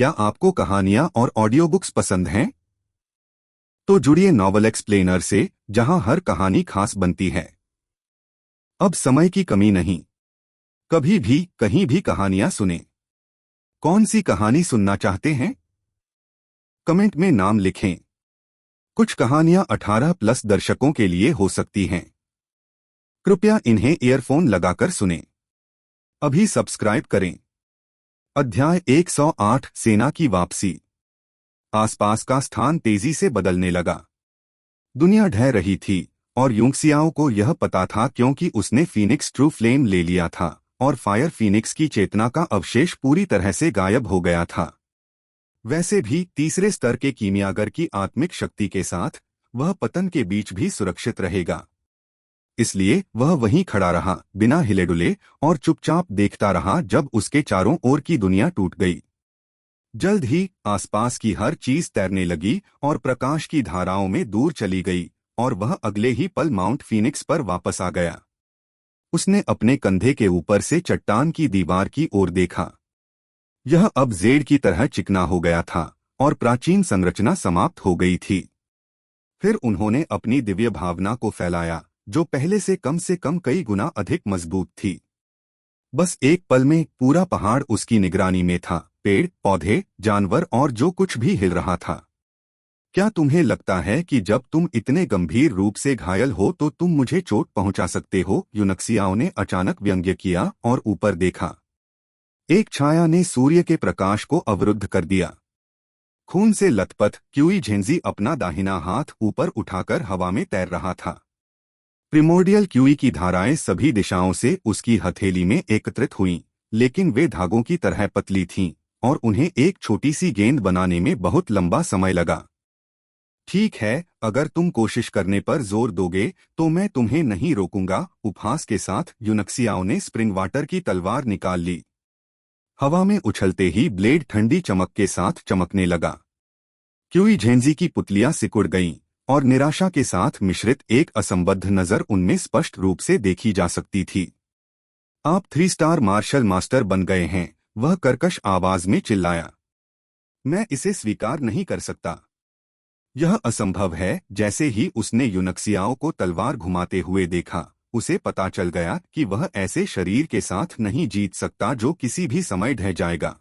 क्या आपको कहानियां और ऑडियो बुक्स पसंद हैं? तो जुड़िए नॉवल एक्सप्लेनर से, जहां हर कहानी खास बनती है। अब समय की कमी नहीं, कभी भी कहीं भी कहानियां सुने। कौन सी कहानी सुनना चाहते हैं? कमेंट में नाम लिखें। कुछ कहानियां 18 प्लस दर्शकों के लिए हो सकती हैं। कृपया इन्हें ईयरफोन लगाकर सुनें। अभी सब्सक्राइब करें। अध्याय 108 सेना की वापसी। आसपास का स्थान तेजी से बदलने लगा। दुनिया ढह रही थी और यूंगसियाओं को यह पता था, क्योंकि उसने फीनिक्स ट्रू फ्लेम ले लिया था और फायर फीनिक्स की चेतना का अवशेष पूरी तरह से गायब हो गया था। वैसे भी तीसरे स्तर के कीमियागर की आत्मिक शक्ति के साथ वह पतन के बीच भी सुरक्षित रहेगा। इसलिए वह वहीं खड़ा रहा, बिना हिले डुले, और चुपचाप देखता रहा जब उसके चारों ओर की दुनिया टूट गई। जल्द ही आसपास की हर चीज तैरने लगी और प्रकाश की धाराओं में दूर चली गई, और वह अगले ही पल माउंट फीनिक्स पर वापस आ गया। उसने अपने कंधे के ऊपर से चट्टान की दीवार की ओर देखा। यह अब जेड की तरह चिकना हो गया था और प्राचीन संरचना समाप्त हो गई थी। फिर उन्होंने अपनी दिव्य भावना को फैलाया, जो पहले से कम कई गुना अधिक मजबूत थी। बस एक पल में पूरा पहाड़ उसकी निगरानी में था, पेड़, पौधे, जानवर और जो कुछ भी हिल रहा था। क्या तुम्हें लगता है कि जब तुम इतने गंभीर रूप से घायल हो तो तुम मुझे चोट पहुंचा सकते हो? यूनक्सियाओं ने अचानक व्यंग्य किया और ऊपर देखा। एक छाया ने सूर्य के प्रकाश को अवरुद्ध कर दिया। खून से लथपथ क्यूई झेंजी अपना दाहिना हाथ ऊपर उठाकर हवा में तैर रहा था। प्रिमोर्डियल क्यूई की धाराएं सभी दिशाओं से उसकी हथेली में एकत्रित हुईं, लेकिन वे धागों की तरह पतली थीं और उन्हें एक छोटी सी गेंद बनाने में बहुत लंबा समय लगा। ठीक है, अगर तुम कोशिश करने पर जोर दोगे तो मैं तुम्हें नहीं रोकूंगा। उपहास के साथ यूनक्सियाओं ने स्प्रिंग वाटर की तलवार निकाल ली। हवा में उछलते ही ब्लेड ठंडी चमक के साथ चमकने लगा। क्यूई झेंजी की पुतलियां सिकुड़ गईं और निराशा के साथ मिश्रित एक असंबद्ध नजर उनमें स्पष्ट रूप से देखी जा सकती थी। आप 3 स्टार मार्शल मास्टर बन गए हैं, वह कर्कश आवाज में चिल्लाया। मैं इसे स्वीकार नहीं कर सकता। यह असंभव है। जैसे ही उसने यूनक्सियाओं को तलवार घुमाते हुए देखा, उसे पता चल गया कि वह ऐसे शरीर के साथ नहीं जीत सकता जो किसी भी समय ढह जाएगा।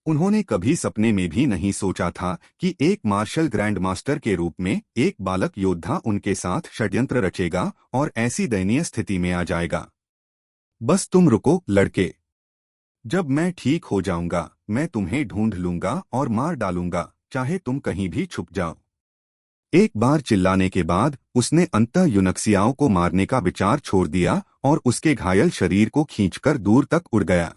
उन्होंने कभी सपने में भी नहीं सोचा था कि एक मार्शल ग्रैंड मास्टर के रूप में एक बालक योद्धा उनके साथ षड्यंत्र रचेगा और ऐसी दयनीय स्थिति में आ जाएगा। बस तुम रुको लड़के। जब मैं ठीक हो जाऊंगा, मैं तुम्हें ढूंढ लूंगा और मार डालूंगा, चाहे तुम कहीं भी छुप जाओ। एक बार चिल्लाने के बाद उसने अंततः यूनक्सियाओं को मारने का विचार छोड़ दिया और उसके घायल शरीर को खींचकर दूर तक उड़ गया।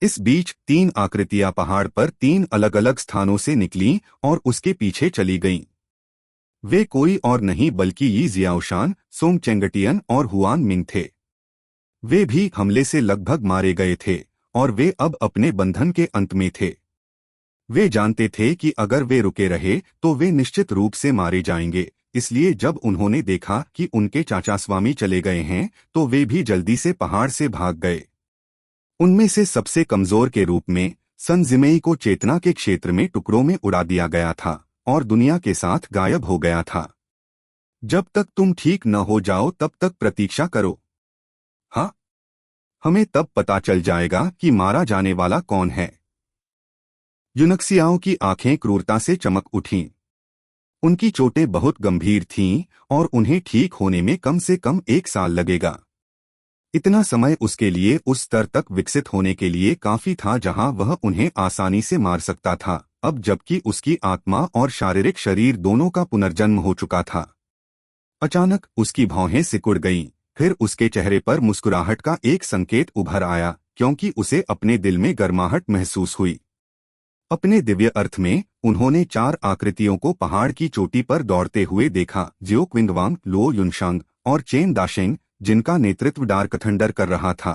इस बीच 3 आकृतियां पहाड़ पर 3 अलग अलग स्थानों से निकलीं और उसके पीछे चली गईं। वे कोई और नहीं बल्कि यी जियाओशान, सोंग चेंगटियन और हुआन मिंग थे। वे भी हमले से लगभग मारे गए थे और वे अब अपने बंधन के अंत में थे। वे जानते थे कि अगर वे रुके रहे तो वे निश्चित रूप से मारे जाएंगे, इसलिए जब उन्होंने देखा कि उनके चाचा स्वामी चले गए हैं तो वे भी जल्दी से पहाड़ से भाग गए। उनमें से सबसे कमजोर के रूप में सन जिमेई को चेतना के क्षेत्र में टुकड़ों में उड़ा दिया गया था और दुनिया के साथ गायब हो गया था। जब तक तुम ठीक न हो जाओ तब तक प्रतीक्षा करो। हाँ, हमें तब पता चल जाएगा कि मारा जाने वाला कौन है। यूनक्सियाओं की आंखें क्रूरता से चमक उठीं। उनकी चोटें बहुत गंभीर थीं और उन्हें ठीक होने में कम से कम 1 साल लगेगा। इतना समय उसके लिए उस स्तर तक विकसित होने के लिए काफी था जहां वह उन्हें आसानी से मार सकता था, अब जबकि उसकी आत्मा और शारीरिक शरीर दोनों का पुनर्जन्म हो चुका था। अचानक उसकी भौहें सिकुड़ गईं, फिर उसके चेहरे पर मुस्कुराहट का एक संकेत उभर आया, क्योंकि उसे अपने दिल में गर्माहट महसूस हुई। अपने दिव्य अर्थ में उन्होंने 4 आकृतियों को पहाड़ की चोटी पर दौड़ते हुए देखा, जियो क्विंगवांग, लो युनशांग और चेन दाशेंग, जिनका नेतृत्व डार्क थंडर कर रहा था।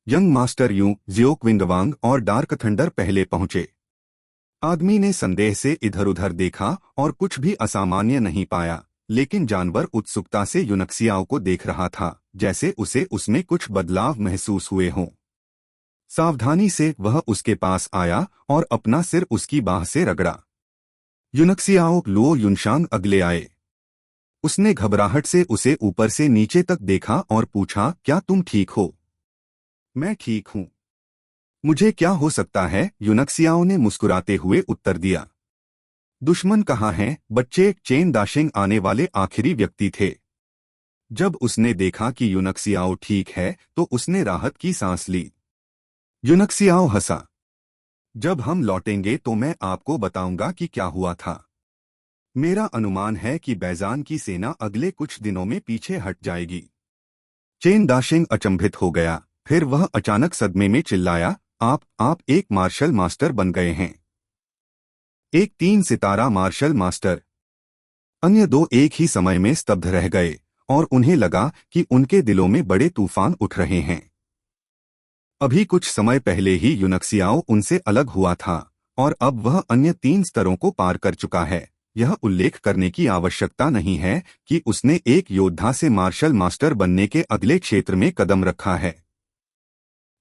यंग मास्टर यू, जियो क्विंगवांग और डार्क थंडर पहले पहुंचे। आदमी ने संदेह से इधर-उधर देखा और कुछ भी असामान्य नहीं पाया, लेकिन जानवर उत्सुकता से यूनक्सियाओं को देख रहा था, जैसे उसे उसमें कुछ बदलाव महसूस हुए हों। सावधानी से वह उसके पास आया और अपना सिर उसकी बाह से रगड़ा। युनक्सियाओ लुओ युनशांग अगले आए। उसने घबराहट से उसे ऊपर से नीचे तक देखा और पूछा, क्या तुम ठीक हो? मैं ठीक हूं। मुझे क्या हो सकता है? युनक्सियाओ ने मुस्कुराते हुए उत्तर दिया। दुश्मन कहाँ हैं? बच्चे चेन दाशिंग आने वाले आखिरी व्यक्ति थे। जब उसने देखा कि युनक्सियाओ ठीक है तो उसने राहत की सांस ली। युनक्सियाओ हंसा। जब हम लौटेंगे तो मैं आपको बताऊंगा कि क्या हुआ था। मेरा अनुमान है कि बैजान की सेना अगले कुछ दिनों में पीछे हट जाएगी। चेन दाशिंग अचंभित हो गया। फिर वह अचानक सदमे में चिल्लाया, आप एक मार्शल मास्टर बन गए हैं। एक 3 सितारा मार्शल मास्टर। अन्य दो एक ही समय में स्तब्ध रह गए और उन्हें लगा कि उनके दिलों में बड़े तूफान उठ रहे हैं। अभी कुछ समय पहले ही युनक्सियाओ उनसे अलग हुआ था और अब वह अन्य 3 स्तरों को पार कर चुका है। यह उल्लेख करने की आवश्यकता नहीं है कि उसने एक योद्धा से मार्शल मास्टर बनने के अगले क्षेत्र में कदम रखा है।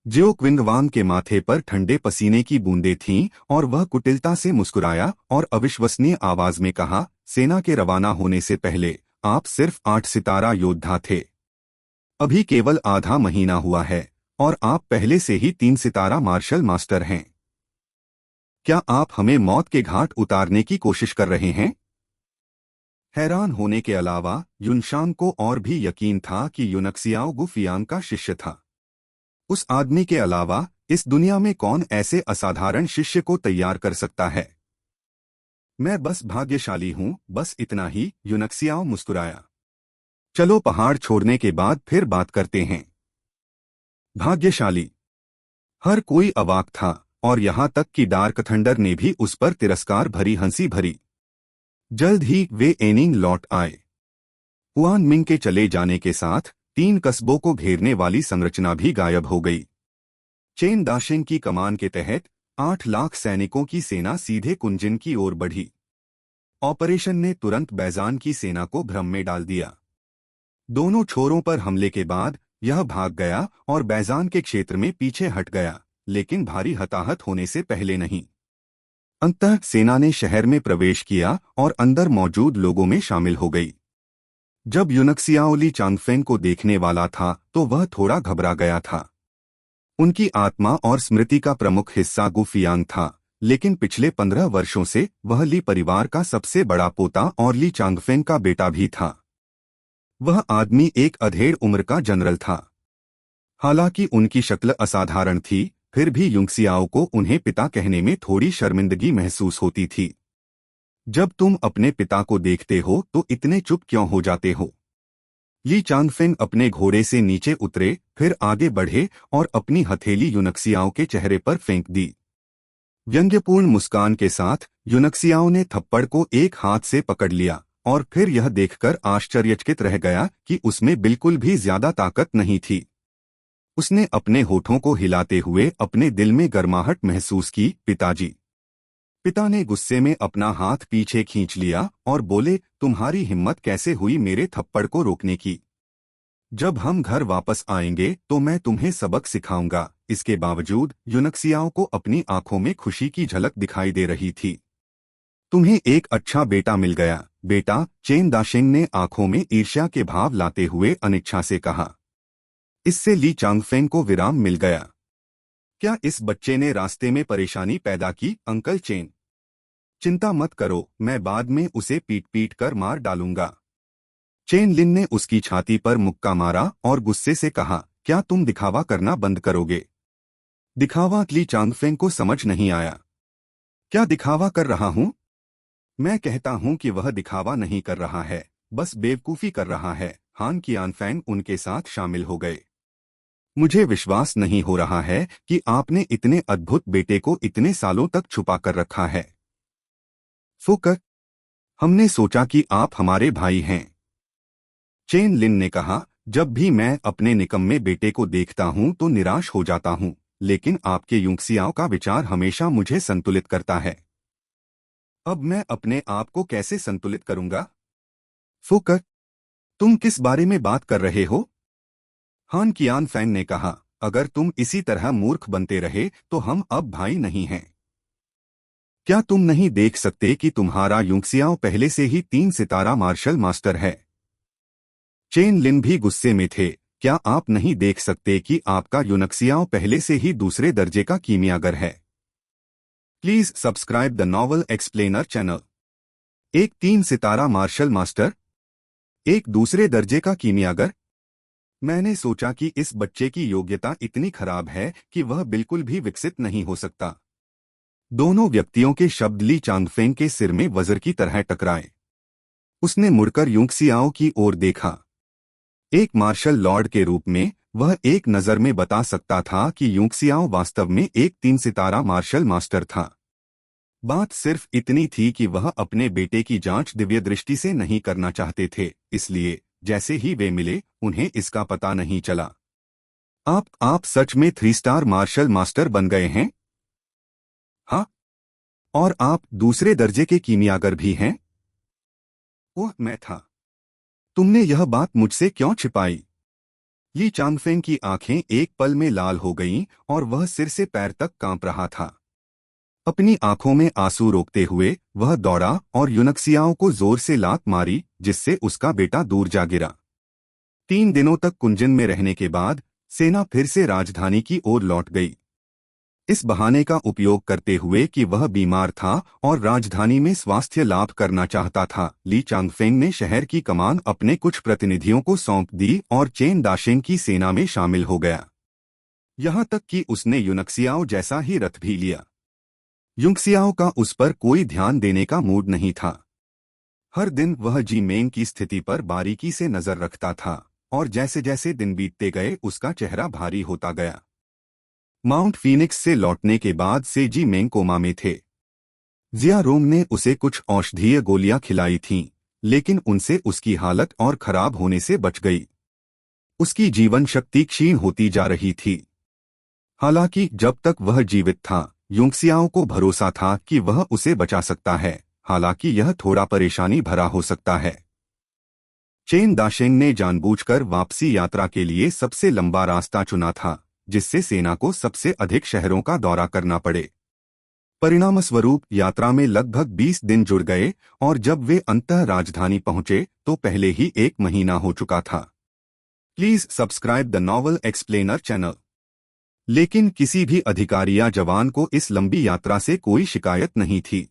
जियो क्विंगवांग के माथे पर ठंडे पसीने की बूंदें थीं और वह कुटिलता से मुस्कुराया और अविश्वसनीय आवाज में कहा, सेना के रवाना होने से पहले आप सिर्फ 8 सितारा योद्धा थे। अभी केवल आधा महीना हुआ है और आप पहले से ही 3 सितारा मार्शल मास्टर हैं। क्या आप हमें मौत के घाट उतारने की कोशिश कर रहे हैं? हैरान होने के अलावा युनशांग को और भी यकीन था कि युनक्सियाओ गुफियांग का शिष्य था। उस आदमी के अलावा इस दुनिया में कौन ऐसे असाधारण शिष्य को तैयार कर सकता है? मैं बस भाग्यशाली हूं, बस इतना ही। युनक्सियाओ मुस्कुराया। चलो पहाड़ छोड़ने के बाद फिर बात करते हैं। भाग्यशाली। हर कोई अवाक था और यहां तक कि डार्क थंडर ने भी उस पर तिरस्कार भरी हंसी भरी। जल्द ही वे एनिंग लौट आए। हुआन मिंग के चले जाने के साथ 3 कस्बों को घेरने वाली संरचना भी गायब हो गई। चेन दाशिंग की कमान के तहत 8 लाख सैनिकों की सेना सीधे कुंजिन की ओर बढ़ी। ऑपरेशन ने तुरंत बैजान की सेना को भ्रम में डाल दिया। दोनों छोरों पर हमले के बाद यह भाग गया और बैजान के क्षेत्र में पीछे हट गया, लेकिन भारी हताहत होने से पहले नहीं। अंततः सेना ने शहर में प्रवेश किया और अंदर मौजूद लोगों में शामिल हो गई। जब युनक्सियाओ ली चांगफेंग को देखने वाला था तो वह थोड़ा घबरा गया था। उनकी आत्मा और स्मृति का प्रमुख हिस्सा गुफियांग था, लेकिन पिछले 15 वर्षों से वह ली परिवार का सबसे बड़ा पोता और ली चांगफेंग का बेटा भी था। वह आदमी एक अधेड़ उम्र का जनरल था। हालांकि उनकी शक्ल असाधारण थी, फिर भी युनक्सियाओ को उन्हें पिता कहने में थोड़ी शर्मिंदगी महसूस होती थी। जब तुम अपने पिता को देखते हो तो इतने चुप क्यों हो जाते हो? ली चांगफेंग अपने घोड़े से नीचे उतरे, फिर आगे बढ़े और अपनी हथेली युनक्सियाओ के चेहरे पर फेंक दी। व्यंग्यपूर्ण मुस्कान के साथ युनक्सियाओ ने थप्पड़ को एक हाथ से पकड़ लिया और फिर यह देखकर आश्चर्यचकित रह गया कि उसमें बिल्कुल भी ज्यादा ताकत नहीं थी। उसने अपने होठों को हिलाते हुए अपने दिल में गर्माहट महसूस की। पिताजी। पिता ने गुस्से में अपना हाथ पीछे खींच लिया और बोले, तुम्हारी हिम्मत कैसे हुई मेरे थप्पड़ को रोकने की? जब हम घर वापस आएंगे तो मैं तुम्हें सबक सिखाऊंगा। इसके बावजूद युनक्सियाओ को अपनी आंखों में खुशी की झलक दिखाई दे रही थी। तुम्हें एक अच्छा बेटा मिल गया, बेटा, चेन दाशिंग ने आंखों में ईर्ष्या के भाव लाते हुए अनिच्छा से कहा। इससे ली चांगफेंग को विराम मिल गया। क्या इस बच्चे ने रास्ते में परेशानी पैदा की? अंकल चेन, चिंता मत करो, मैं बाद में उसे पीट पीट कर मार डालूंगा। चेन लिन ने उसकी छाती पर मुक्का मारा और गुस्से से कहा, क्या तुम दिखावा करना बंद करोगे? दिखावा? ली चांगफेंग को समझ नहीं आया। क्या दिखावा कर रहा हूं? मैं कहता हूं कि वह दिखावा नहीं कर रहा है, बस बेवकूफी कर रहा है। हान कियानफैंग उनके साथ शामिल हो गए। मुझे विश्वास नहीं हो रहा है कि आपने इतने अद्भुत बेटे को इतने सालों तक छुपा कर रखा है। फुकर, हमने सोचा कि आप हमारे भाई हैं। चेन लिन ने कहा, जब भी मैं अपने निकम्मे बेटे को देखता हूं तो निराश हो जाता हूं, लेकिन आपके युनक्सियाओ का विचार हमेशा मुझे संतुलित करता है। अब मैं अपने आप को कैसे संतुलित करूंगा? फुकर, तुम किस बारे में बात कर रहे हो? हान कियानफैंग ने कहा, अगर तुम इसी तरह मूर्ख बनते रहे तो हम अब भाई नहीं हैं। क्या तुम नहीं देख सकते कि तुम्हारा यूक्सियाओ पहले से ही 3 सितारा मार्शल मास्टर है? चेन लिन भी गुस्से में थे। क्या आप नहीं देख सकते कि आपका यूनक्सियाओ पहले से ही दूसरे दर्जे का कीमियागर है? Please subscribe the novel explainer channel. एक 3 सितारा मार्शल मास्टर, एक दूसरे दर्जे का कीमियागर। मैंने सोचा कि इस बच्चे की योग्यता इतनी खराब है कि वह बिल्कुल भी विकसित नहीं हो सकता। दोनों व्यक्तियों के शब्द ली चांगफेंग के सिर में वज्र की तरह टकराए। उसने मुड़कर यूक्सियाओ की ओर देखा। एक मार्शल लॉर्ड के रूप में वह एक नज़र में बता सकता था कि यूक्सियाओ वास्तव में एक 3 सितारा मार्शल मास्टर था। बात सिर्फ इतनी थी कि वह अपने बेटे की जांच दिव्य दृष्टि से नहीं करना चाहते थे, इसलिए जैसे ही वे मिले उन्हें इसका पता नहीं चला। आप सच में 3 स्टार मार्शल मास्टर बन गए हैं? हाँ। और आप दूसरे दर्जे के कीमियागर भी हैं? ओह, मैं था। तुमने यह बात मुझसे क्यों छिपाई? ली चांगफेंग की आंखें एक पल में लाल हो गईं और वह सिर से पैर तक कांप रहा था। अपनी आंखों में आंसू रोकते हुए वह दौड़ा और यूनक्सियाओ को जोर से लात मारी, जिससे उसका बेटा दूर जा गिरा। 3 दिनों तक कुंजन में रहने के बाद सेना फिर से राजधानी की ओर लौट गई। इस बहाने का उपयोग करते हुए कि वह बीमार था और राजधानी में स्वास्थ्य लाभ करना चाहता था, ली चांगफेंग ने शहर की कमान अपने कुछ प्रतिनिधियों को सौंप दी और चेन दाशेंग की सेना में शामिल हो गया। यहाँ तक कि उसने यूनक्सियाओ जैसा ही रथ भी लिया। यूक्सियाओ का उस पर कोई ध्यान देने का मूड नहीं था। हर दिन वह जी मेंग की स्थिति पर बारीकी से नजर रखता था और जैसे जैसे दिन बीतते गए उसका चेहरा भारी होता गया। माउंट फीनिक्स से लौटने के बाद से जी मेंग कोमा में थे। जिया रोंग ने उसे कुछ औषधीय गोलियां खिलाई थीं, लेकिन उनसे उसकी हालत और खराब होने से बच गई। उसकी जीवन शक्ति क्षीण होती जा रही थी। हालांकि जब तक वह जीवित था यूक्सियाओ को भरोसा था कि वह उसे बचा सकता है, हालांकि यह थोड़ा परेशानी भरा हो सकता है। चेन दाशेंग ने जानबूझकर वापसी यात्रा के लिए सबसे लंबा रास्ता चुना था, जिससे सेना को सबसे अधिक शहरों का दौरा करना पड़े। परिणामस्वरूप यात्रा में लगभग 20 दिन जुड़ गए और जब वे अंततः राजधानी पहुंचे तो पहले ही 1 महीना हो चुका था। Please subscribe the novel explainer channel. लेकिन किसी भी अधिकारी या जवान को इस लंबी यात्रा से कोई शिकायत नहीं थी।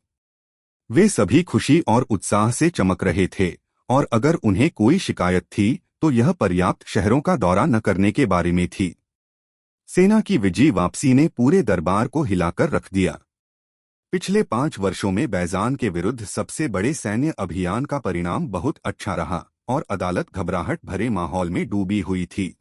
वे सभी खुशी और उत्साह से चमक रहे थे और अगर उन्हें कोई शिकायत थी तो यह पर्याप्त शहरों का दौरा न करने के बारे में थी। सेना की विजयी वापसी ने पूरे दरबार को हिलाकर रख दिया। पिछले 5 वर्षों में बैजान के विरुद्ध सबसे बड़े सैन्य अभियान का परिणाम बहुत अच्छा रहा और अदालत घबराहट भरे माहौल में डूबी हुई थी।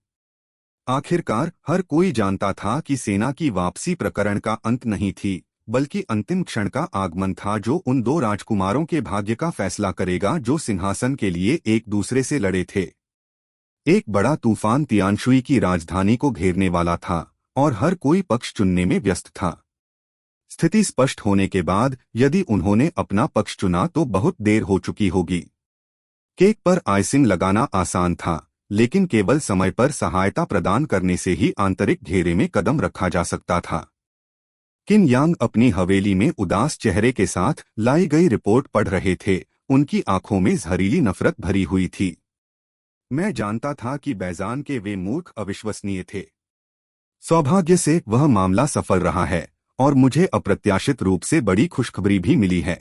आखिरकार हर कोई जानता था कि सेना की वापसी प्रकरण का अंत नहीं थी, बल्कि अंतिम क्षण का आगमन था जो उन 2 राजकुमारों के भाग्य का फैसला करेगा जो सिंहासन के लिए एक दूसरे से लड़े थे। एक बड़ा तूफान तियानशुई की राजधानी को घेरने वाला था और हर कोई पक्ष चुनने में व्यस्त था। स्थिति स्पष्ट होने के बाद यदि उन्होंने अपना पक्ष चुना तो बहुत देर हो चुकी होगी। केक पर आइसिंग लगाना आसान था, लेकिन केवल समय पर सहायता प्रदान करने से ही आंतरिक घेरे में कदम रखा जा सकता था। किन यांग अपनी हवेली में उदास चेहरे के साथ लाई गई रिपोर्ट पढ़ रहे थे। उनकी आंखों में जहरीली नफरत भरी हुई थी। मैं जानता था कि बैजान के वे मूर्ख अविश्वसनीय थे। सौभाग्य से वह मामला सफल रहा है और मुझे अप्रत्याशित रूप से बड़ी खुशखबरी भी मिली है।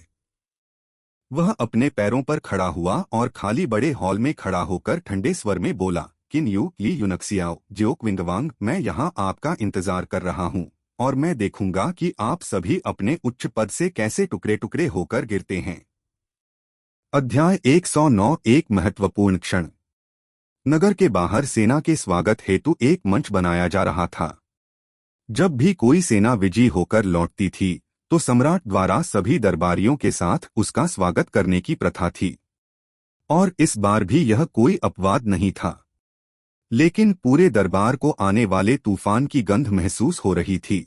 वह अपने पैरों पर खड़ा हुआ और खाली बड़े हॉल में खड़ा होकर ठंडे स्वर में बोला, किन यू ली यूनक्सियाओ जियोक विंगवांग, मैं यहाँ आपका इंतजार कर रहा हूँ और मैं देखूंगा कि आप सभी अपने उच्च पद से कैसे टुकड़े टुकड़े होकर गिरते हैं। अध्याय 109 एक महत्वपूर्ण क्षण। नगर के बाहर सेना के स्वागत हेतु एक मंच बनाया जा रहा था। जब भी कोई सेना विजयी होकर लौटती थी तो सम्राट द्वारा सभी दरबारियों के साथ उसका स्वागत करने की प्रथा थी, और इस बार भी यह कोई अपवाद नहीं था। लेकिन पूरे दरबार को आने वाले तूफान की गंध महसूस हो रही थी।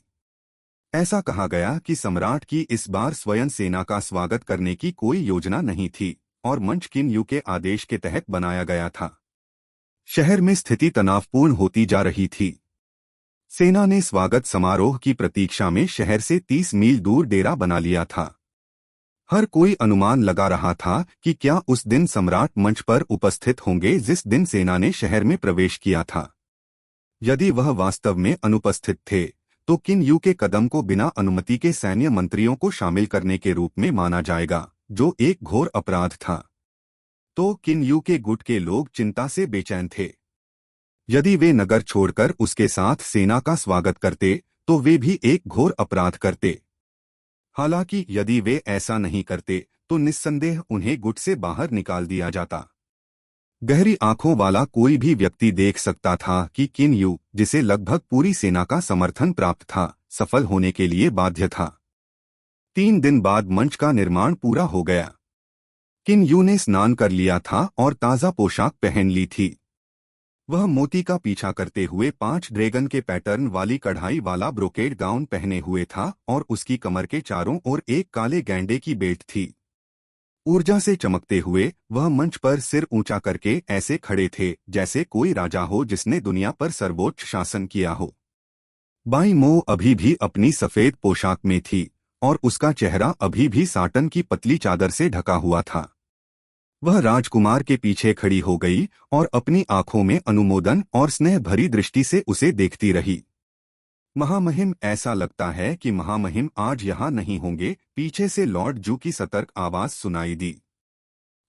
ऐसा कहा गया कि सम्राट की इस बार स्वयं सेना का स्वागत करने की कोई योजना नहीं थी और मंच किन यू के आदेश के तहत बनाया गया था। शहर में स्थिति तनावपूर्ण होती जा रही थी। सेना ने स्वागत समारोह की प्रतीक्षा में शहर से 30 मील दूर डेरा बना लिया था। हर कोई अनुमान लगा रहा था कि क्या उस दिन सम्राट मंच पर उपस्थित होंगे जिस दिन सेना ने शहर में प्रवेश किया था। यदि वह वास्तव में अनुपस्थित थे तो किन यू के कदम को बिना अनुमति के सैन्य मंत्रियों को शामिल करने के रूप में माना जाएगा, जो एक घोर अपराध था। तो किन यू के गुट के लोग चिंता से बेचैन थे। यदि वे नगर छोड़कर उसके साथ सेना का स्वागत करते तो वे भी एक घोर अपराध करते। हालांकि यदि वे ऐसा नहीं करते तो निस्संदेह उन्हें गुट से बाहर निकाल दिया जाता। गहरी आंखों वाला कोई भी व्यक्ति देख सकता था कि किन यू, जिसे लगभग पूरी सेना का समर्थन प्राप्त था, सफल होने के लिए बाध्य था। 3 दिन बाद मंच का निर्माण पूरा हो गया। किन यू ने स्नान कर लिया था और ताज़ा पोशाक पहन ली थी। वह मोती का पीछा करते हुए 5 ड्रैगन के पैटर्न वाली कढ़ाई वाला ब्रोकेड गाउन पहने हुए था और उसकी कमर के चारों ओर एक काले गैंडे की बेल्ट थी। ऊर्जा से चमकते हुए वह मंच पर सिर ऊंचा करके ऐसे खड़े थे जैसे कोई राजा हो जिसने दुनिया पर सर्वोच्च शासन किया हो। बाईं मो अभी भी अपनी सफेद पोशाक में थी और उसका चेहरा अभी भी साटन की पतली चादर से ढका हुआ था। वह राजकुमार के पीछे खड़ी हो गई और अपनी आंखों में अनुमोदन और स्नेह भरी दृष्टि से उसे देखती रही। महामहिम, ऐसा लगता है कि महामहिम आज यहाँ नहीं होंगे, पीछे से लॉर्ड जू की सतर्क आवाज सुनाई दी।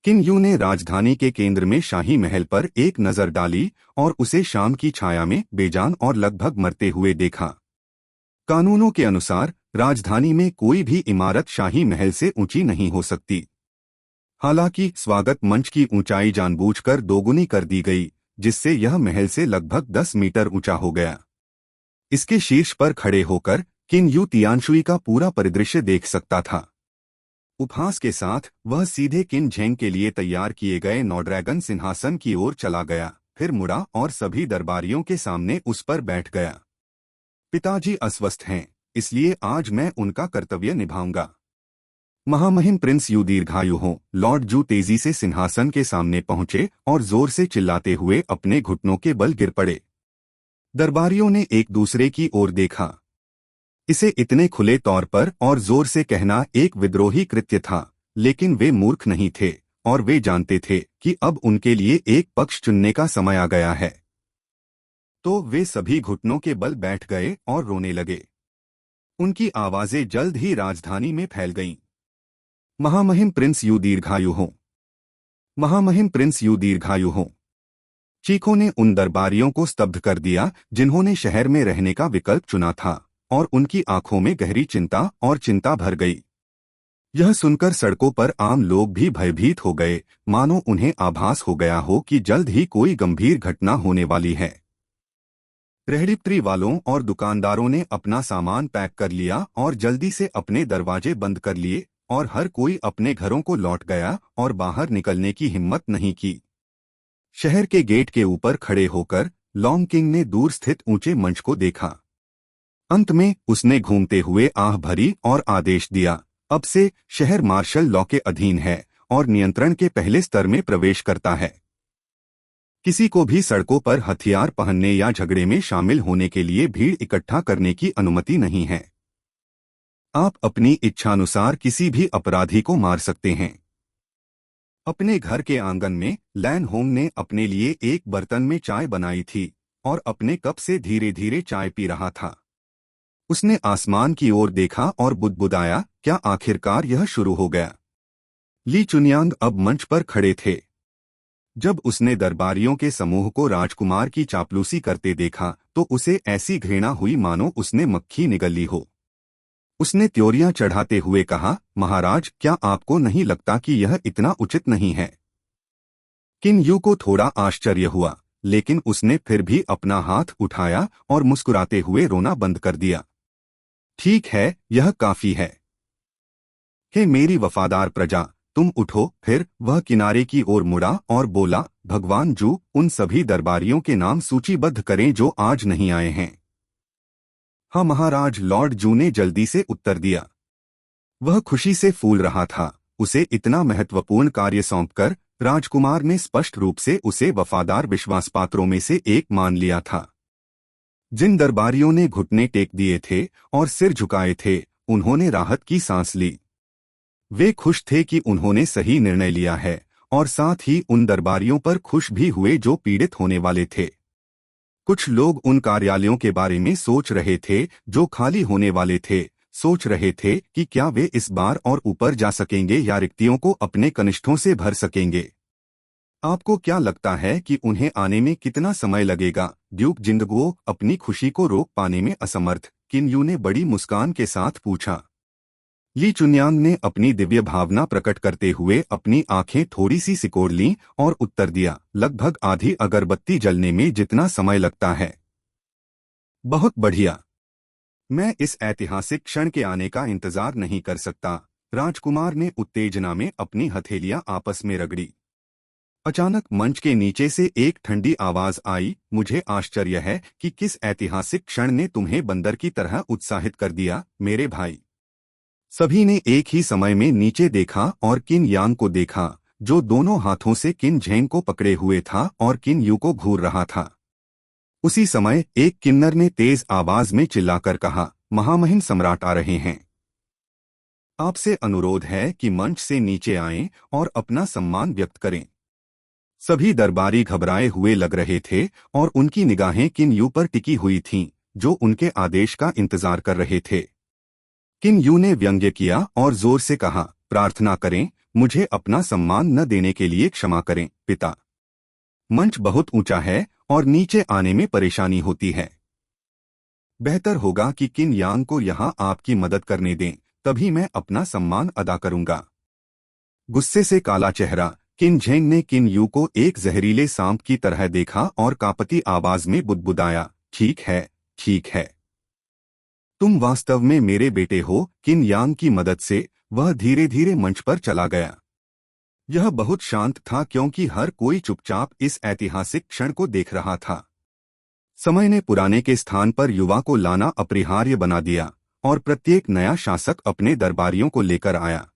किन यू ने राजधानी के केंद्र में शाही महल पर एक नजर डाली और उसे शाम की छाया में बेजान और लगभग मरते हुए देखा। कानूनों के अनुसार राजधानी में कोई भी इमारत शाही महल से ऊंची नहीं हो सकती। हालांकि स्वागत मंच की ऊंचाई जानबूझकर दोगुनी कर दी गई, जिससे यह महल से लगभग 10 मीटर ऊंचा हो गया। इसके शीर्ष पर खड़े होकर किन यू तियानशुई का पूरा परिदृश्य देख सकता था। उपहास के साथ वह सीधे किन झेंग के लिए तैयार किए गए नौड्रैगन सिंहासन की ओर चला गया, फिर मुड़ा और सभी दरबारियों के सामने उस पर बैठ गया। पिताजी अस्वस्थ हैं, इसलिए आज मैं उनका कर्तव्य निभाऊंगा। महामहिम प्रिंस यू दीर्घायु हों। लॉर्ड जू तेजी से सिंहासन के सामने पहुंचे और जोर से चिल्लाते हुए अपने घुटनों के बल गिर पड़े। दरबारियों ने एक दूसरे की ओर देखा। इसे इतने खुले तौर पर और जोर से कहना एक विद्रोही कृत्य था, लेकिन वे मूर्ख नहीं थे और वे जानते थे कि अब उनके लिए एक पक्ष चुनने का समय आ गया है। तो वे सभी घुटनों के बल बैठ गए और रोने लगे। उनकी आवाजें जल्द ही राजधानी में फैल गईं। महामहिम प्रिंस यू दीर्घायु हों। महामहिम प्रिंस यू दीर्घायु हों। चीखों ने उन दरबारियों को स्तब्ध कर दिया जिन्होंने शहर में रहने का विकल्प चुना था, और उनकी आंखों में गहरी चिंता भर गई। यह सुनकर सड़कों पर आम लोग भी भयभीत हो गए, मानो उन्हें आभास हो गया हो कि जल्द ही कोई गंभीर घटना होने वाली है। रेहड़ीपटरी वालों और दुकानदारों ने अपना सामान पैक कर लिया और जल्दी से अपने दरवाजे बंद कर लिए, और हर कोई अपने घरों को लौट गया और बाहर निकलने की हिम्मत नहीं की। शहर के गेट के ऊपर खड़े होकर लॉन्ग किंग ने दूर स्थित ऊंचे मंच को देखा। अंत में उसने घूमते हुए आह भरी और आदेश दिया, अब से शहर मार्शल लॉ के अधीन है और नियंत्रण के पहले स्तर में प्रवेश करता है। किसी को भी सड़कों पर हथियार पहनने या झगड़े में शामिल होने के लिए भीड़ इकट्ठा करने की अनुमति नहीं है। आप अपनी इच्छानुसार किसी भी अपराधी को मार सकते हैं। अपने घर के आंगन में लैन होंग ने अपने लिए एक बर्तन में चाय बनाई थी और अपने कप से धीरे धीरे चाय पी रहा था। उसने आसमान की ओर देखा और बुदबुदाया, क्या आखिरकार यह शुरू हो गया। ली चुनियांग अब मंच पर खड़े थे। जब उसने दरबारियों के समूह को राजकुमार की चापलूसी करते देखा तो उसे ऐसी घृणा हुई मानो उसने मक्खी निगल ली हो। उसने त्योरियां चढ़ाते हुए कहा, महाराज, क्या आपको नहीं लगता कि यह इतना उचित नहीं है? किन यू को थोड़ा आश्चर्य हुआ, लेकिन उसने फिर भी अपना हाथ उठाया और मुस्कुराते हुए रोना बंद कर दिया। ठीक है, यह काफी है। हे मेरी वफादार प्रजा, तुम उठो। फिर वह किनारे की ओर मुड़ा और बोला, भगवान जू, उन सभी दरबारियों के नाम सूचीबद्ध करें जो आज नहीं आए हैं। हाँ महाराज, लॉर्ड जू ने जल्दी से उत्तर दिया। वह खुशी से फूल रहा था। उसे इतना महत्वपूर्ण कार्य सौंपकर राजकुमार ने स्पष्ट रूप से उसे वफादार विश्वासपात्रों में से एक मान लिया था। जिन दरबारियों ने घुटने टेक दिए थे और सिर झुकाए थे, उन्होंने राहत की सांस ली। वे खुश थे कि उन्होंने सही निर्णय लिया है, और साथ ही उन दरबारियों पर खुश भी हुए जो पीड़ित होने वाले थे। कुछ लोग उन कार्यालयों के बारे में सोच रहे थे जो खाली होने वाले थे, सोच रहे थे कि क्या वे इस बार और ऊपर जा सकेंगे या रिक्तियों को अपने कनिष्ठों से भर सकेंगे। आपको क्या लगता है कि उन्हें आने में कितना समय लगेगा? ड्यूक जिंगगुओ अपनी खुशी को रोक पाने में असमर्थ किन यू ने बड़ी मुस्कान के साथ पूछा। ली चुन्यांग ने अपनी दिव्य भावना प्रकट करते हुए अपनी आंखें थोड़ी सी सिकोड़ लीं और उत्तर दिया, लगभग आधी अगरबत्ती जलने में जितना समय लगता है। बहुत बढ़िया। मैं इस ऐतिहासिक क्षण के आने का इंतजार नहीं कर सकता। राजकुमार ने उत्तेजना में अपनी हथेलियां आपस में रगड़ी। अचानक मंच के नीचे से एक ठंडी आवाज आई, मुझे आश्चर्य है कि किस ऐतिहासिक क्षण ने तुम्हें बंदर की तरह उत्साहित कर दिया, मेरे भाई। सभी ने एक ही समय में नीचे देखा और किन यांग को देखा, जो दोनों हाथों से किन झेंग को पकड़े हुए था और किन यू को घूर रहा था। उसी समय एक किन्नर ने तेज आवाज में चिल्लाकर कहा, महामहिम सम्राट आ रहे हैं। आपसे अनुरोध है कि मंच से नीचे आएं और अपना सम्मान व्यक्त करें। सभी दरबारी घबराए हुए लग रहे थे और उनकी निगाहें किन यू पर टिकी हुई थीं, जो उनके आदेश का इंतजार कर रहे थे। किन यू ने व्यंग्य किया और जोर से कहा, प्रार्थना करें, मुझे अपना सम्मान न देने के लिए क्षमा करें, पिता। मंच बहुत ऊंचा है और नीचे आने में परेशानी होती है। बेहतर होगा कि किन यांग को यहां आपकी मदद करने दें, तभी मैं अपना सम्मान अदा करूंगा। गुस्से से काला चेहरा किन झेंग ने किन यू को एक जहरीले सांप की तरह देखा और कांपती आवाज में बुदबुदाया, ठीक है, ठीक है। तुम वास्तव में मेरे बेटे हो। किन यांग की मदद से वह धीरे धीरे मंच पर चला गया। यह बहुत शांत था क्योंकि हर कोई चुपचाप इस ऐतिहासिक क्षण को देख रहा था। समय ने पुराने के स्थान पर युवा को लाना अपरिहार्य बना दिया और प्रत्येक नया शासक अपने दरबारियों को लेकर आया।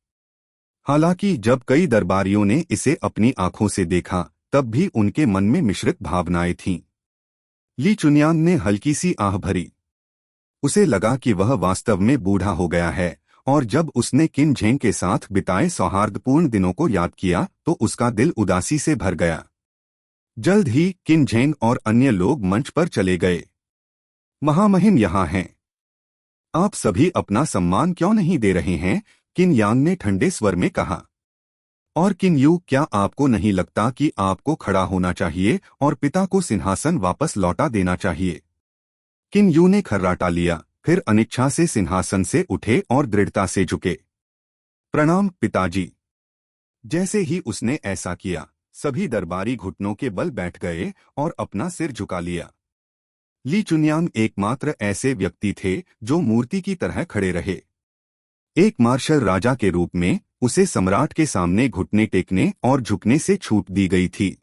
हालांकि जब कई दरबारियों ने इसे अपनी आंखों से देखा, तब भी उनके मन में मिश्रित भावनाएं थीं। ली चुन्यांग ने हल्की सी आह भरी। उसे लगा कि वह वास्तव में बूढ़ा हो गया है, और जब उसने किन झेंग के साथ बिताए सौहार्दपूर्ण दिनों को याद किया तो उसका दिल उदासी से भर गया। जल्द ही किन झेंग और अन्य लोग मंच पर चले गए। महामहिम यहाँ हैं। आप सभी अपना सम्मान क्यों नहीं दे रहे हैं? किन यांग ने ठंडे स्वर में कहा। और किन यू, क्या आपको नहीं लगता कि आपको खड़ा होना चाहिए और पिता को सिंहासन वापस लौटा देना चाहिए? किन यू ने खर्राटा लिया, फिर अनिच्छा से सिंहासन से उठे और दृढ़ता से झुके। प्रणाम पिताजी। जैसे ही उसने ऐसा किया, सभी दरबारी घुटनों के बल बैठ गए और अपना सिर झुका लिया। ली चुन्यांग एकमात्र ऐसे व्यक्ति थे जो मूर्ति की तरह खड़े रहे। एक मार्शल राजा के रूप में उसे सम्राट के सामने घुटने टेकने और झुकने से छूट दी गई थी।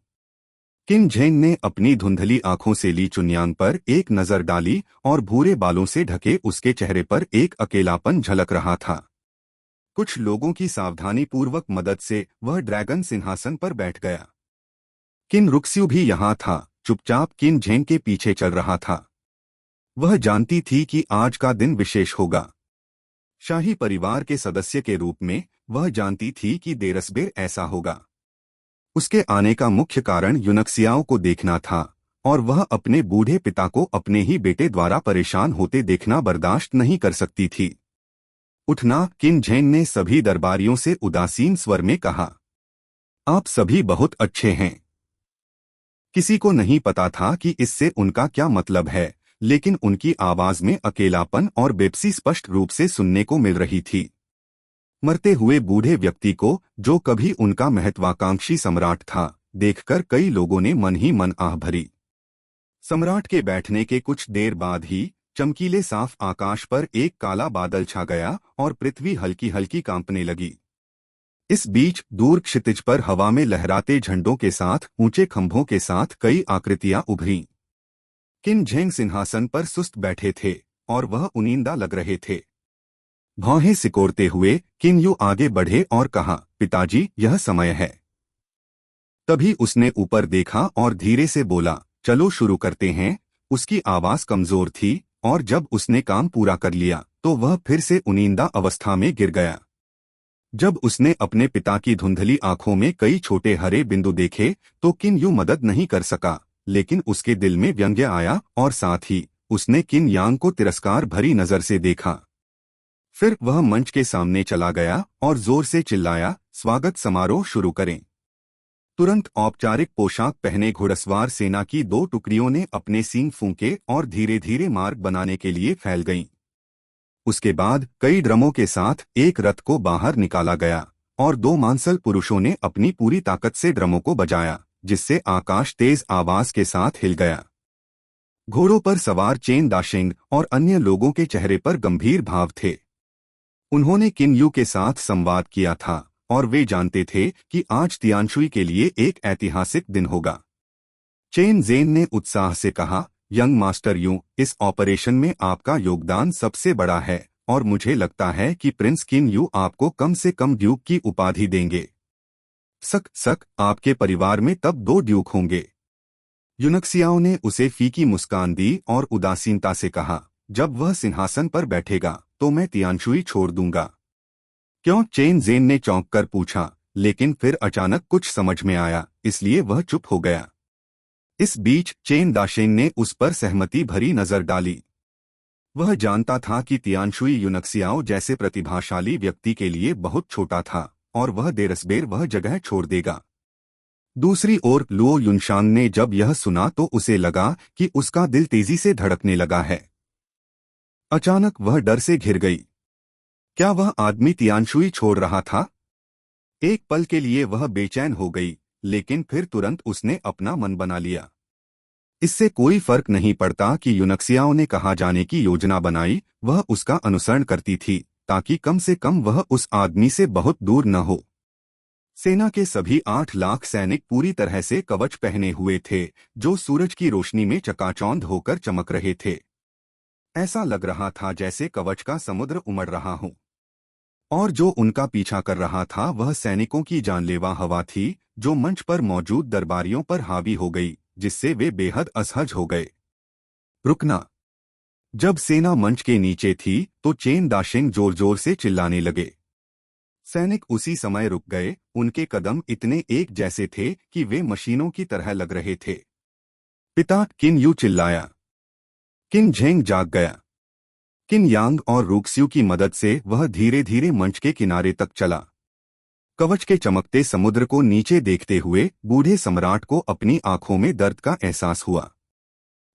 किन झेंग ने अपनी धुंधली आंखों से ली चुन्यांग पर एक नजर डाली और भूरे बालों से ढके उसके चेहरे पर एक अकेलापन झलक रहा था। कुछ लोगों की सावधानीपूर्वक मदद से वह ड्रैगन सिंहासन पर बैठ गया। किन रुक्स्यू भी यहाँ था, चुपचाप किन झेंग के पीछे चल रहा था। वह जानती थी कि आज का दिन विशेष होगा। शाही परिवार के सदस्य के रूप में वह जानती थी कि देरसबेर ऐसा होगा। उसके आने का मुख्य कारण यूनक्सियाओं को देखना था, और वह अपने बूढ़े पिता को अपने ही बेटे द्वारा परेशान होते देखना बर्दाश्त नहीं कर सकती थी। उठना, किन झेंग ने सभी दरबारियों से उदासीन स्वर में कहा। आप सभी बहुत अच्छे हैं। किसी को नहीं पता था कि इससे उनका क्या मतलब है, लेकिन उनकी आवाज में अकेलापन और बेबसी स्पष्ट रूप से सुनने को मिल रही थी। मरते हुए बूढ़े व्यक्ति को, जो कभी उनका महत्वाकांक्षी सम्राट था, देखकर कई लोगों ने मन ही मन आह भरी। सम्राट के बैठने के कुछ देर बाद ही चमकीले साफ आकाश पर एक काला बादल छा गया और पृथ्वी हल्की हल्की कांपने लगी। इस बीच दूर क्षितिज पर हवा में लहराते झंडों के साथ ऊंचे खंभों के साथ कई आकृतियां उभरीं। किन झेंग सिंहासन पर सुस्त बैठे थे और वह उनींदा लग रहे थे। भौहें सिकोड़ते हुए किन यू आगे बढ़े और कहा, पिताजी, यह समय है। तभी उसने ऊपर देखा और धीरे से बोला, चलो शुरू करते हैं। उसकी आवाज कमजोर थी और जब उसने काम पूरा कर लिया तो वह फिर से उनींदा अवस्था में गिर गया। जब उसने अपने पिता की धुंधली आंखों में कई छोटे हरे बिंदु देखे तो किन यू मदद नहीं कर सका, लेकिन उसके दिल में व्यंग्य आया और साथ ही उसने किन यांग को तिरस्कार भरी नजर से देखा। फिर वह मंच के सामने चला गया और जोर से चिल्लाया, स्वागत समारोह शुरू करें। तुरंत औपचारिक पोशाक पहने घुड़सवार सेना की 2 टुकड़ियों ने अपने सींग फूंके और धीरे धीरे मार्ग बनाने के लिए फैल गईं। उसके बाद कई ड्रमों के साथ एक रथ को बाहर निकाला गया और 2 मांसल पुरुषों ने अपनी पूरी ताकत से ड्रमों को बजाया, जिससे आकाश तेज आवाज के साथ हिल गया। घोड़ों पर सवार चेन दाशिंग और अन्य लोगों के चेहरे पर गंभीर भाव थे। उन्होंने किन यू के साथ संवाद किया था और वे जानते थे कि आज तियानशुई के लिए एक ऐतिहासिक दिन होगा। चेन जेन ने उत्साह से कहा, यंग मास्टर यू, इस ऑपरेशन में आपका योगदान सबसे बड़ा है और मुझे लगता है कि प्रिंस किन यू आपको कम से कम ड्यूक की उपाधि देंगे। सक आपके परिवार में तब 2 ड्यूक होंगे। यूनक्सियाओ ने उसे फीकी मुस्कान दी और उदासीनता से कहा, जब वह सिंहासन पर बैठेगा तो मैं तियानशुई छोड़ दूंगा। क्यों? चेन जेन ने चौंक कर पूछा, लेकिन फिर अचानक कुछ समझ में आया, इसलिए वह चुप हो गया। इस बीच चेन दाशेन ने उस पर सहमति भरी नजर डाली। वह जानता था कि तियानशुई यूनक्सियाओ जैसे प्रतिभाशाली व्यक्ति के लिए बहुत छोटा था और वह देरसबेर वह जगह छोड़ देगा। दूसरी ओर लुओ युनशान ने जब यह सुना तो उसे लगा कि उसका दिल तेजी से धड़कने लगा है। अचानक वह डर से घिर गई। क्या वह आदमी तियानशुई छोड़ रहा था? एक पल के लिए वह बेचैन हो गई, लेकिन फिर तुरंत उसने अपना मन बना लिया। इससे कोई फर्क नहीं पड़ता कि यूनक्सियाओ ने कहा जाने की योजना बनाई, वह उसका अनुसरण करती थी ताकि कम से कम वह उस आदमी से बहुत दूर न हो। सेना के सभी 8 लाख सैनिक पूरी तरह से कवच पहने हुए थे, जो सूरज की रोशनी में चकाचौंध होकर चमक रहे थे। ऐसा लग रहा था जैसे कवच का समुद्र उमड़ रहा हो। और जो उनका पीछा कर रहा था वह सैनिकों की जानलेवा हवा थी, जो मंच पर मौजूद दरबारियों पर हावी हो गई, जिससे वे बेहद असहज हो गए। रुकना! जब सेना मंच के नीचे थी तो चेन दाशिंग जोर जोर से चिल्लाने लगे। सैनिक उसी समय रुक गए, उनके कदम इतने एक जैसे थे कि वे मशीनों की तरह लग रहे थे। पिता! किन यू चिल्लाया। किन झेंग जाग गया। किन यांग और रूक्स्यू की मदद से वह धीरे धीरे मंच के किनारे तक चला। कवच के चमकते समुद्र को नीचे देखते हुए बूढ़े सम्राट को अपनी आंखों में दर्द का एहसास हुआ।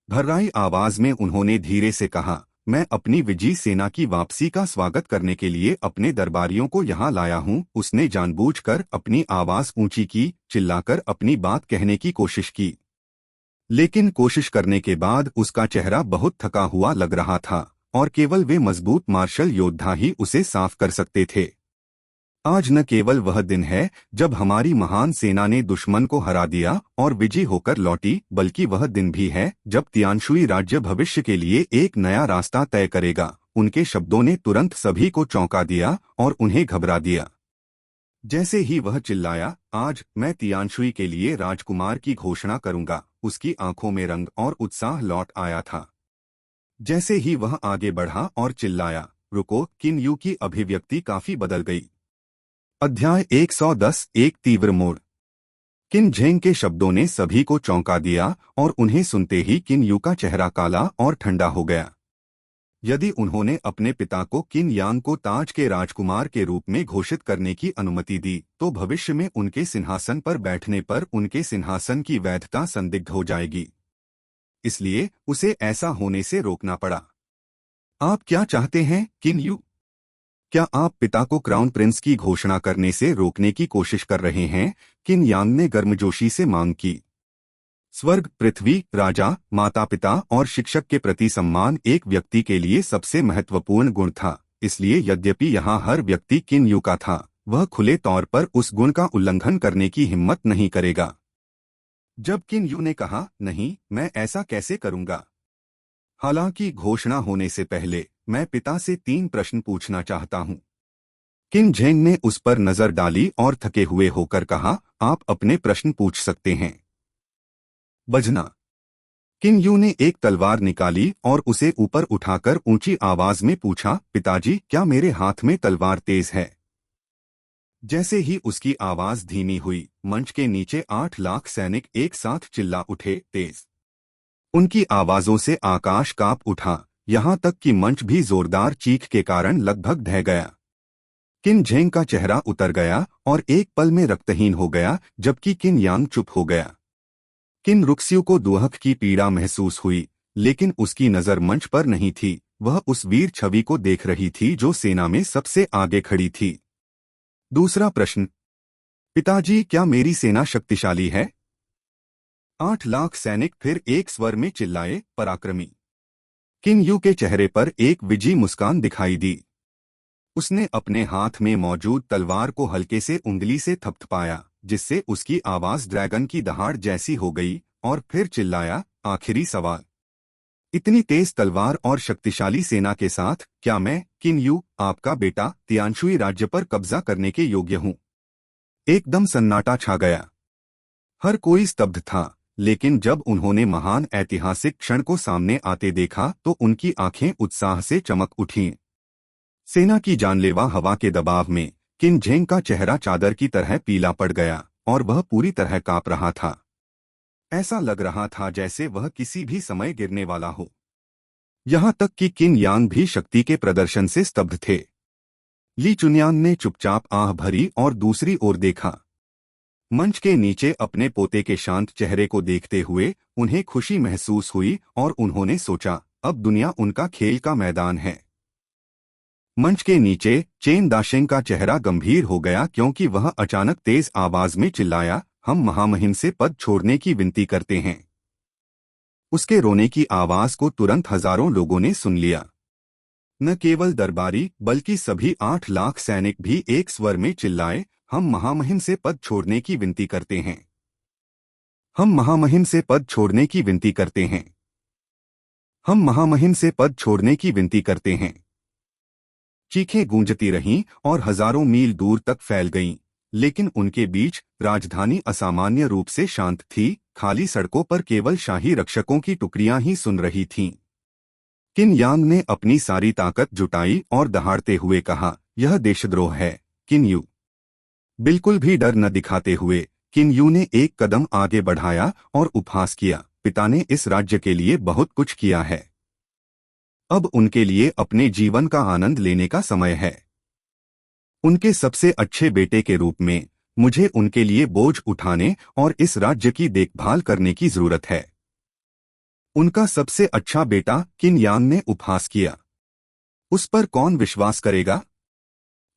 भर्राई आवाज में उन्होंने धीरे से कहा, मैं अपनी विजयी सेना की वापसी का स्वागत करने के लिए अपने दरबारियों को यहाँ लाया हूँ। उसने जानबूझकर अपनी आवाज ऊंची की, चिल्लाकर अपनी बात कहने की कोशिश की। लेकिन कोशिश करने के बाद उसका चेहरा बहुत थका हुआ लग रहा था और केवल वे मजबूत मार्शल योद्धा ही उसे साफ कर सकते थे। आज न केवल वह दिन है जब हमारी महान सेना ने दुश्मन को हरा दिया और विजयी होकर लौटी, बल्कि वह दिन भी है जब तियानशुई राज्य भविष्य के लिए एक नया रास्ता तय करेगा। उनके शब्दों ने तुरंत सभी को चौंका दिया और उन्हें घबरा दिया। जैसे ही वह चिल्लाया, आज मैं तियानशुई के लिए राजकुमार की घोषणा करूंगा, उसकी आंखों में रंग और उत्साह लौट आया था। जैसे ही वह आगे बढ़ा और चिल्लाया, रुको! किन यू की अभिव्यक्ति काफी बदल गई। अध्याय 110 एक तीव्र मोड़। किन झेंग के शब्दों ने सभी को चौंका दिया और उन्हें सुनते ही किन यू का चेहरा काला और ठंडा हो गया। यदि उन्होंने अपने पिता को किन यांग को ताज के राजकुमार के रूप में घोषित करने की अनुमति दी तो भविष्य में उनके सिंहासन पर बैठने पर उनके सिंहासन की वैधता संदिग्ध हो जाएगी। इसलिए उसे ऐसा होने से रोकना पड़ा। आप क्या चाहते हैं, किन यू? क्या आप पिता को क्राउन प्रिंस की घोषणा करने से रोकने की कोशिश कर रहे हैं? किन यांग ने गर्मजोशी से मांग की। स्वर्ग, पृथ्वी, राजा, माता पिता और शिक्षक के प्रति सम्मान एक व्यक्ति के लिए सबसे महत्वपूर्ण गुण था। इसलिए यद्यपि यहाँ हर व्यक्ति किन यू का था, वह खुले तौर पर उस गुण का उल्लंघन करने की हिम्मत नहीं करेगा। जब किन यू ने कहा, नहीं, मैं ऐसा कैसे करूंगा। हालांकि घोषणा होने से पहले मैं पिता से 3 प्रश्न पूछना चाहता हूं। किन झेंग ने उस पर नजर डाली और थके हुए होकर कहा, आप अपने प्रश्न पूछ सकते हैं। बजना। किन यू ने एक तलवार निकाली और उसे ऊपर उठाकर ऊंची आवाज में पूछा, पिताजी, क्या मेरे हाथ में तलवार तेज है? जैसे ही उसकी आवाज धीमी हुई, मंच के नीचे 8 लाख सैनिक एक साथ चिल्ला उठे, तेज। उनकी आवाजों से आकाश कांप उठा, यहां तक कि मंच भी जोरदार चीख के कारण लगभग ढह गया। किन झेंग का चेहरा उतर गया और एक पल में रक्तहीन हो गया, जबकि किन यांग चुप हो गया। किन रुक्स्यू को दुहक की पीड़ा महसूस हुई, लेकिन उसकी नजर मंच पर नहीं थी। वह उस वीर छवि को देख रही थी जो सेना में सबसे आगे खड़ी थी। दूसरा प्रश्न, पिताजी, क्या मेरी सेना शक्तिशाली है? 8 लाख सैनिक फिर एक स्वर में चिल्लाए, पराक्रमी। किन यू के चेहरे पर एक विजयी मुस्कान दिखाई दी। उसने अपने हाथ में मौजूद तलवार को हल्के से उंगली से थपथपाया, जिससे उसकी आवाज ड्रैगन की दहाड़ जैसी हो गई, और फिर चिल्लाया, आखिरी सवाल। इतनी तेज तलवार और शक्तिशाली सेना के साथ क्या मैं, किन यू, आपका बेटा, तियानशुई राज्य पर कब्जा करने के योग्य हूं? एकदम सन्नाटा छा गया। हर कोई स्तब्ध था, लेकिन जब उन्होंने महान ऐतिहासिक क्षण को सामने आते देखा तो उनकी आंखें उत्साह से चमक उठीं। सेना की जानलेवा हवा के दबाव में किन झेंग का चेहरा चादर की तरह पीला पड़ गया और वह पूरी तरह कांप रहा था। ऐसा लग रहा था जैसे वह किसी भी समय गिरने वाला हो। यहां तक कि किन यांग भी शक्ति के प्रदर्शन से स्तब्ध थे। ली चुनयांग ने चुपचाप आह भरी और दूसरी ओर देखा। मंच के नीचे अपने पोते के शांत चेहरे को देखते हुए उन्हें खुशी महसूस हुई और उन्होंने सोचा, अब दुनिया उनका खेल का मैदान है। मंच के नीचे चेन दाशेंग का चेहरा गंभीर हो गया क्योंकि वह अचानक तेज आवाज में चिल्लाया, हम महामहिम से पद छोड़ने की विनती करते हैं। उसके रोने की आवाज को तुरंत हजारों लोगों ने सुन लिया। न केवल दरबारी बल्कि सभी 8 लाख सैनिक भी एक स्वर में चिल्लाए, हम महामहिम से पद छोड़ने की विनती करते हैं। हम महामहिम से पद छोड़ने की विनती करते हैं। हम महामहिम से पद छोड़ने की विनती करते हैं। चीखें गूंजती रहीं और हजारों मील दूर तक फैल गईं, लेकिन उनके बीच राजधानी असामान्य रूप से शांत थी। खाली सड़कों पर केवल शाही रक्षकों की टुकड़ियां ही सुन रही थीं। किन यांग ने अपनी सारी ताकत जुटाई और दहाड़ते हुए कहा, यह देशद्रोह है, किन यू। बिल्कुल भी डर न दिखाते हुए किन यू ने एक कदम आगे बढ़ाया और उपहास किया, पिता ने इस राज्य के लिए बहुत कुछ किया है। अब उनके लिए अपने जीवन का आनंद लेने का समय है। उनके सबसे अच्छे बेटे के रूप में मुझे उनके लिए बोझ उठाने और इस राज्य की देखभाल करने की जरूरत है। उनका सबसे अच्छा बेटा, किन यांग ने उपहास किया। उस पर कौन विश्वास करेगा?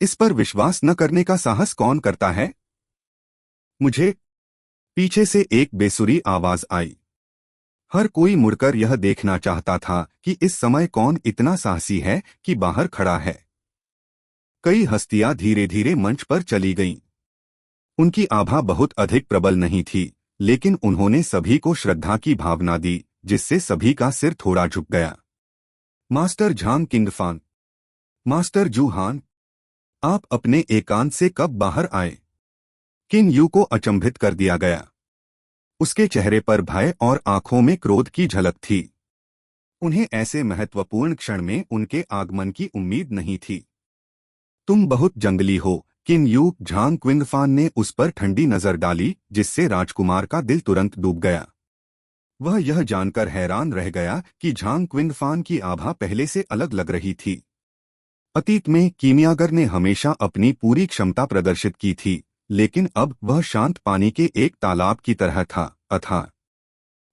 इस पर विश्वास न करने का साहस कौन करता है? मुझे, पीछे से एक बेसुरी आवाज आई। हर कोई मुड़कर यह देखना चाहता था कि इस समय कौन इतना साहसी है कि बाहर खड़ा है। कई हस्तियां धीरे धीरे मंच पर चली गईं। उनकी आभा बहुत अधिक प्रबल नहीं थी, लेकिन उन्होंने सभी को श्रद्धा की भावना दी, जिससे सभी का सिर थोड़ा झुक गया। मास्टर झांग किंगफान, मास्टर जू हान, आप अपने एकांत से कब बाहर आए? किन यू को अचंभित कर दिया गया। उसके चेहरे पर भय और आंखों में क्रोध की झलक थी। उन्हें ऐसे महत्वपूर्ण क्षण में उनके आगमन की उम्मीद नहीं थी। तुम बहुत जंगली हो, किन यू, झांग क्विंगफान ने उस पर ठंडी नजर डाली, जिससे राजकुमार का दिल तुरंत डूब गया। वह यह जानकर हैरान रह गया कि झांग क्विंगफान की आभा पहले से अलग लग रही थी। अतीत में कीमियागर ने हमेशा अपनी पूरी क्षमता प्रदर्शित की थी, लेकिन अब वह शांत पानी के एक तालाब की तरह था, अथाह।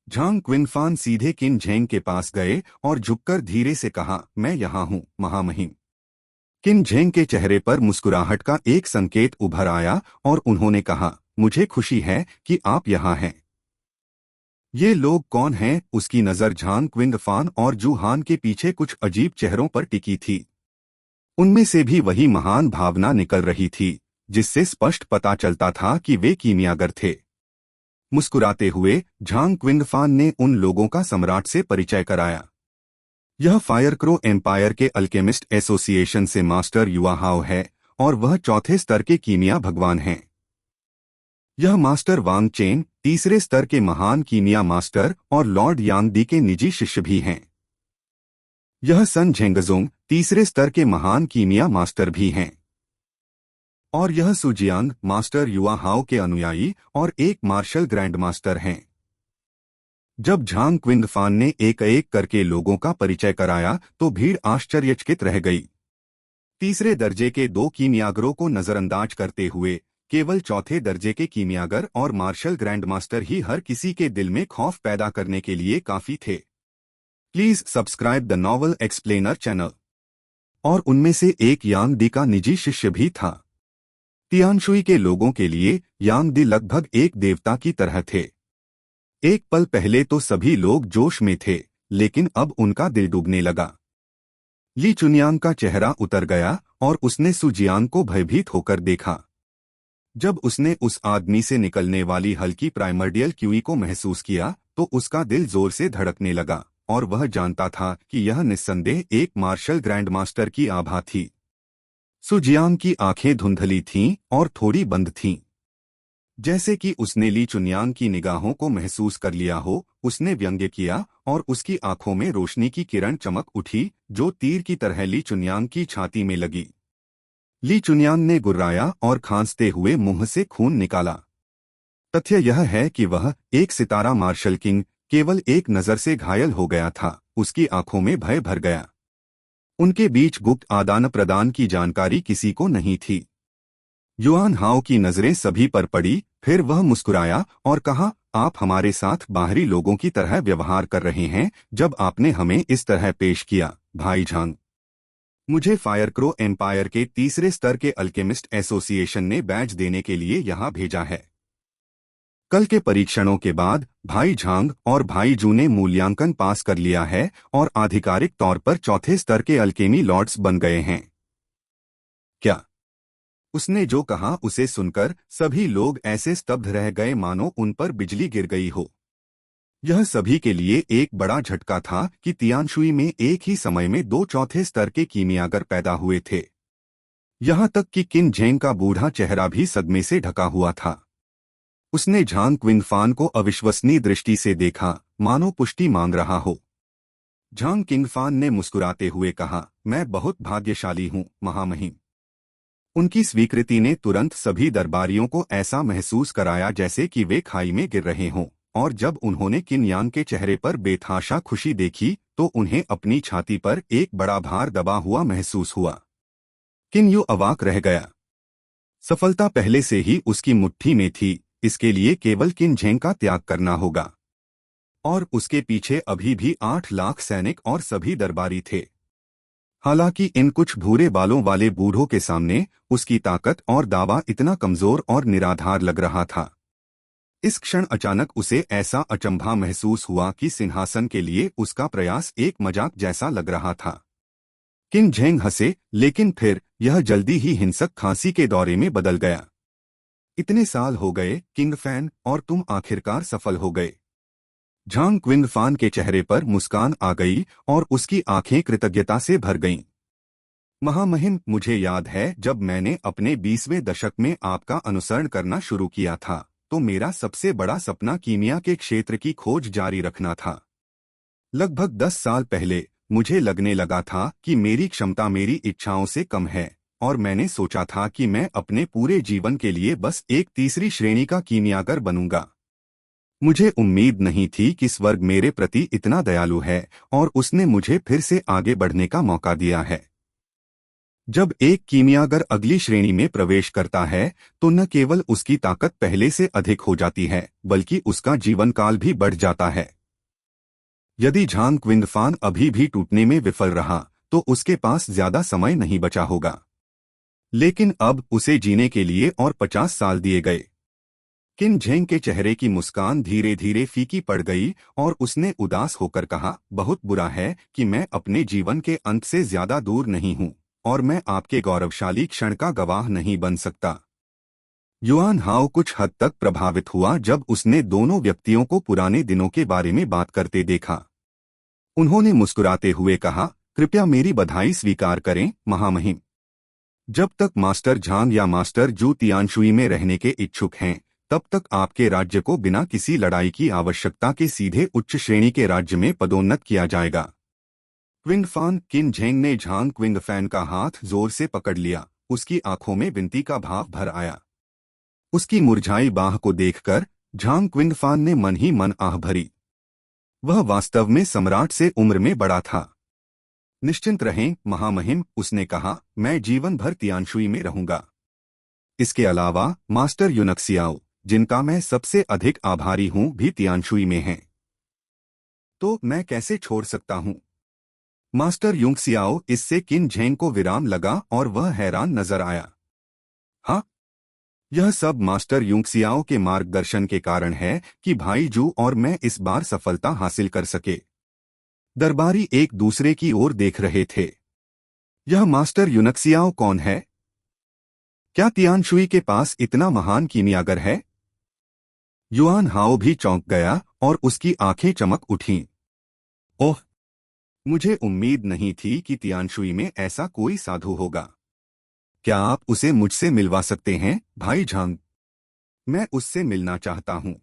झांग क्विंगफान सीधे किन झेंग के पास गए और झुककर धीरे से कहा, मैं यहाँ हूँ, महामहिम। किन झेंग के चेहरे पर मुस्कुराहट का एक संकेत उभर आया और उन्होंने कहा, मुझे खुशी है कि आप यहाँ हैं। ये लोग कौन हैं? उसकी नजर झांग क्विंगफान और जू हान के पीछे कुछ अजीब चेहरों पर टिकी थी। उनमें से भी वही महान भावना निकल रही थी, जिससे स्पष्ट पता चलता था कि वे कीमियागर थे। मुस्कुराते हुए झांग क्विंगफान ने उन लोगों का सम्राट से परिचय कराया। यह फायरक्रो एम्पायर के अल्केमिस्ट एसोसिएशन से मास्टर युआ हाओ है और वह चौथे स्तर के कीमिया भगवान हैं। यह मास्टर वांग चेन, तीसरे स्तर के महान कीमिया मास्टर और लॉर्ड यांग दी के निजी शिष्य भी हैं। यह सन झेंगजुंग तीसरे स्तर के महान कीमिया मास्टर भी हैं। और यह सुजियांग मास्टर युआ हाओ के अनुयायी और एक मार्शल ग्रैंड मास्टर हैं। जब झांग क्विंगफान ने एक एक करके लोगों का परिचय कराया तो भीड़ आश्चर्यचकित रह गई। तीसरे दर्जे के 2 कीमियागरों को नजरअंदाज करते हुए केवल चौथे दर्जे के कीमियागर और मार्शल ग्रैंड मास्टर ही हर किसी के दिल में खौफ पैदा करने के लिए काफी थे। Please subscribe the novel explainer channel. और उनमें से एक यांग दी का निजी शिष्य भी था। तियानशुई के लोगों के लिए यांग दी लगभग एक देवता की तरह थे। एक पल पहले तो सभी लोग जोश में थे, लेकिन अब उनका दिल डूबने लगा। ली चुनियांग का चेहरा उतर गया और उसने सुजियांग को भयभीत होकर देखा। जब उसने उस आदमी से निकलने वाली हल्की प्राइमर्डियल क्यूई को महसूस किया तो उसका दिल जोर से धड़कने लगा और वह जानता था कि यह निस्संदेह एक मार्शल ग्रैंड मास्टर की आभा थी। सुजियांग की आंखें धुंधली थीं और थोड़ी बंद थीं। जैसे कि उसने ली चुनियांग की निगाहों को महसूस कर लिया हो, उसने व्यंग्य किया और उसकी आंखों में रोशनी की किरण चमक उठी जो तीर की तरह ली चुनियांग की छाती में लगी। ली चुनियांग ने गुर्राया और खांसते हुए मुंह से खून निकाला। तथ्य यह है कि वह एक सितारा मार्शल किंग केवल एक नजर से घायल हो गया था। उसकी आंखों में भय भर गया। उनके बीच गुप्त आदान प्रदान की जानकारी किसी को नहीं थी। युआन हाओ की नजरें सभी पर पड़ी, फिर वह मुस्कुराया और कहा, आप हमारे साथ बाहरी लोगों की तरह व्यवहार कर रहे हैं जब आपने हमें इस तरह पेश किया, भाई झांग। मुझे फायरक्रो एम्पायर के तीसरे स्तर के अल्केमिस्ट एसोसिएशन ने बैज देने के लिए यहाँ भेजा है। कल के परीक्षणों के बाद भाई झांग और भाई जू ने मूल्यांकन पास कर लिया है और आधिकारिक तौर पर चौथे स्तर के अल्केमी लॉर्ड्स बन गए हैं। क्या? उसने जो कहा उसे सुनकर सभी लोग ऐसे स्तब्ध रह गए मानो उन पर बिजली गिर गई हो। यह सभी के लिए एक बड़ा झटका था कि तियानशुई में एक ही समय में 2 चौथे स्तर के कीमियागर पैदा हुए थे। यहाँ तक कि किन झेंग का बूढ़ा चेहरा भी सदमे से ढका हुआ था। उसने झांग क्विंगफान को अविश्वसनीय दृष्टि से देखा, मानो पुष्टि मांग रहा हो। झांग किंगफान ने मुस्कुराते हुए कहा, मैं बहुत भाग्यशाली हूँ, महामहिम। उनकी स्वीकृति ने तुरंत सभी दरबारियों को ऐसा महसूस कराया जैसे कि वे खाई में गिर रहे हों, और जब उन्होंने किन यांग के चेहरे पर बेतहाशा खुशी देखी तो उन्हें अपनी छाती पर एक बड़ा भार दबा हुआ महसूस हुआ। किन यू अवाक रह गया। सफलता पहले से ही उसकी मुट्ठी में थी, इसके लिए केवल किन झेंग का त्याग करना होगा। और उसके पीछे अभी भी 8 लाख सैनिक और सभी दरबारी थे। हालांकि इन कुछ भूरे बालों वाले बूढ़ों के सामने उसकी ताकत और दावा इतना कमजोर और निराधार लग रहा था। इस क्षण अचानक उसे ऐसा अचंभा महसूस हुआ कि सिंहासन के लिए उसका प्रयास एक मजाक जैसा लग रहा था। किन झेंग हंसे, लेकिन फिर यह जल्दी ही हिंसक खांसी के दौरे में बदल गया। इतने साल हो गए किंगफैन, और तुम आखिरकार सफल हो गए। झांग क्विंगफान के चेहरे पर मुस्कान आ गई और उसकी आंखें कृतज्ञता से भर गईं। महामहिम, मुझे याद है जब मैंने अपने 20वें दशक में आपका अनुसरण करना शुरू किया था तो मेरा सबसे बड़ा सपना कीमिया के क्षेत्र की खोज जारी रखना था। लगभग 10 साल पहले मुझे लगने लगा था कि मेरी क्षमता मेरी इच्छाओं से कम है और मैंने सोचा था कि मैं अपने पूरे जीवन के लिए बस एक तीसरी श्रेणी का कीमियागर बनूंगा। मुझे उम्मीद नहीं थी कि स्वर्ग मेरे प्रति इतना दयालु है और उसने मुझे फिर से आगे बढ़ने का मौका दिया है। जब एक कीमियागर अगली श्रेणी में प्रवेश करता है तो न केवल उसकी ताकत पहले से अधिक हो जाती है बल्कि उसका जीवन काल भी बढ़ जाता है। यदि झांग क्विंगफान अभी भी टूटने में विफल रहा तो उसके पास ज्यादा समय नहीं बचा होगा। लेकिन अब उसे जीने के लिए और 50 साल दिए गए। किन झेंग के चेहरे की मुस्कान धीरे धीरे फीकी पड़ गई और उसने उदास होकर कहा, बहुत बुरा है कि मैं अपने जीवन के अंत से ज्यादा दूर नहीं हूँ और मैं आपके गौरवशाली क्षण का गवाह नहीं बन सकता। युआन हाओ कुछ हद तक प्रभावित हुआ जब उसने दोनों व्यक्तियों को पुराने दिनों के बारे में बात करते देखा। उन्होंने मुस्कुराते हुए कहा, कृपया मेरी बधाई स्वीकार करें, महामहिम। जब तक मास्टर झांग या मास्टर जू तियानशुई में रहने के इच्छुक हैं तब तक आपके राज्य को बिना किसी लड़ाई की आवश्यकता के सीधे उच्च श्रेणी के राज्य में पदोन्नत किया जाएगा। क्विंगफान किन झेंग ने झांग क्विंगफैन का हाथ जोर से पकड़ लिया। उसकी आंखों में विनती का भाव भर आया। उसकी मुरझाई बाह को देखकर झांग क्विंगफान ने मन ही मन आह भरी। वह वास्तव में सम्राट से उम्र में बड़ा था। निश्चिंत रहें महामहिम, उसने कहा, मैं जीवन भर तियानशुई में रहूंगा। इसके अलावा मास्टर यूनक्सियाओ, जिनका मैं सबसे अधिक आभारी हूं, भी तियानशुई में हैं। तो मैं कैसे छोड़ सकता हूं? मास्टर यूंगसियाओ, इससे किन झेंग को विराम लगा और वह हैरान नजर आया। हाँ, यह सब मास्टर यूंगसियाओ के मार्गदर्शन के कारण है कि भाई जू और मैं इस बार सफलता हासिल कर सके। दरबारी एक दूसरे की ओर देख रहे थे। यह मास्टर यूनक्सियाओ कौन है? क्या तियानशुई के पास इतना महान कीमियागर है? युआन हाओ भी चौंक गया और उसकी आंखें चमक उठीं। ओह, मुझे उम्मीद नहीं थी कि तियानशुई में ऐसा कोई साधु होगा। क्या आप उसे मुझसे मिलवा सकते हैं, भाई झांग? मैं उससे मिलना चाहता हूं।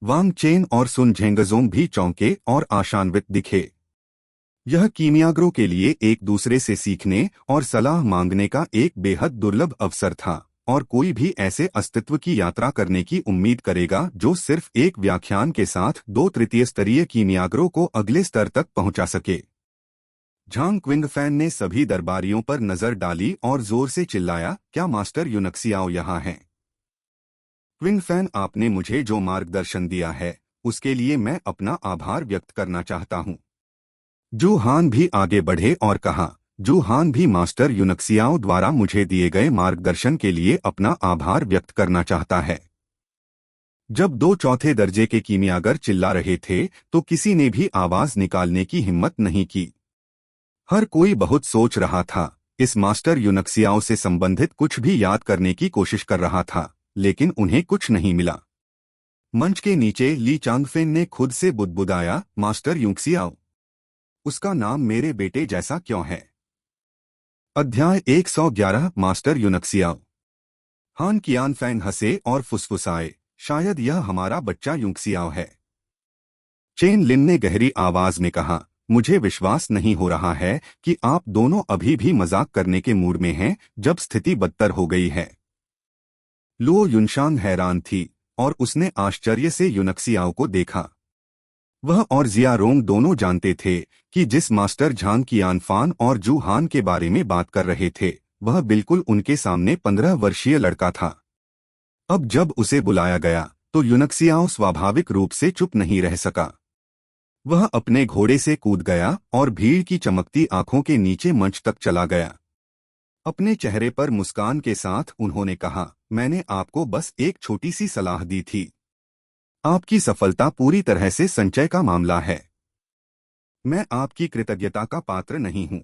वांग चेन और सुन झेंगजोंग भी चौंके और आशान्वित दिखे। यह कीमियागरों के लिए एक दूसरे से सीखने और सलाह मांगने का एक बेहद दुर्लभ अवसर था, और कोई भी ऐसे अस्तित्व की यात्रा करने की उम्मीद करेगा जो सिर्फ एक व्याख्यान के साथ 2 तृतीय स्तरीय कीमियागरों को अगले स्तर तक पहुंचा सके। झांग क्विंगफैन ने सभी दरबारियों पर नजर डाली और जोर से चिल्लाया, क्या मास्टर यूनक्सियाओ यहाँ हैं? क्विंगफैन, आपने मुझे जो मार्गदर्शन दिया है उसके लिए मैं अपना आभार व्यक्त करना चाहता हूँ। जू हान भी आगे बढ़े और कहा, जू हान भी मास्टर यूनक्सियाओ द्वारा मुझे दिए गए मार्गदर्शन के लिए अपना आभार व्यक्त करना चाहता है। जब 2 चौथे दर्जे के कीमियागर चिल्ला रहे थे तो किसी ने भी आवाज निकालने की हिम्मत नहीं की। हर कोई बहुत सोच रहा था, इस मास्टर यूनक्सियाओ से संबंधित कुछ भी याद करने की कोशिश कर रहा था, लेकिन उन्हें कुछ नहीं मिला। मंच के नीचे ली चांगफेन ने खुद से बुदबुदाया, मास्टर यूनक्सियाओ, उसका नाम मेरे बेटे जैसा क्यों है? अध्याय 111 मास्टर यूनक्सियाओ। हान कियानफैन हंसे और फुसफुसाए, शायद यह हमारा बच्चा यूनक्सियाओ है। चेन लिन ने गहरी आवाज में कहा, मुझे विश्वास नहीं हो रहा है कि आप दोनों अभी भी मजाक करने के मूड में हैं जब स्थिति बदतर हो गई है। लुओ युनशांग हैरान थी और उसने आश्चर्य से यूनक्सियाओ को देखा। वह और जियारोंग दोनों जानते थे कि जिस मास्टर झांग कियानफान और जू हान के बारे में बात कर रहे थे वह बिल्कुल उनके सामने 15 वर्षीय लड़का था। अब जब उसे बुलाया गया तो यूनक्सियाओ स्वाभाविक रूप से चुप नहीं रह सका। वह अपने घोड़े से कूद गया और भीड़ की चमकती आंखों के नीचे मंच तक चला गया। अपने चेहरे पर मुस्कान के साथ उन्होंने कहा, मैंने आपको बस एक छोटी सी सलाह दी थी। आपकी सफलता पूरी तरह से संचय का मामला है। मैं आपकी कृतज्ञता का पात्र नहीं हूं।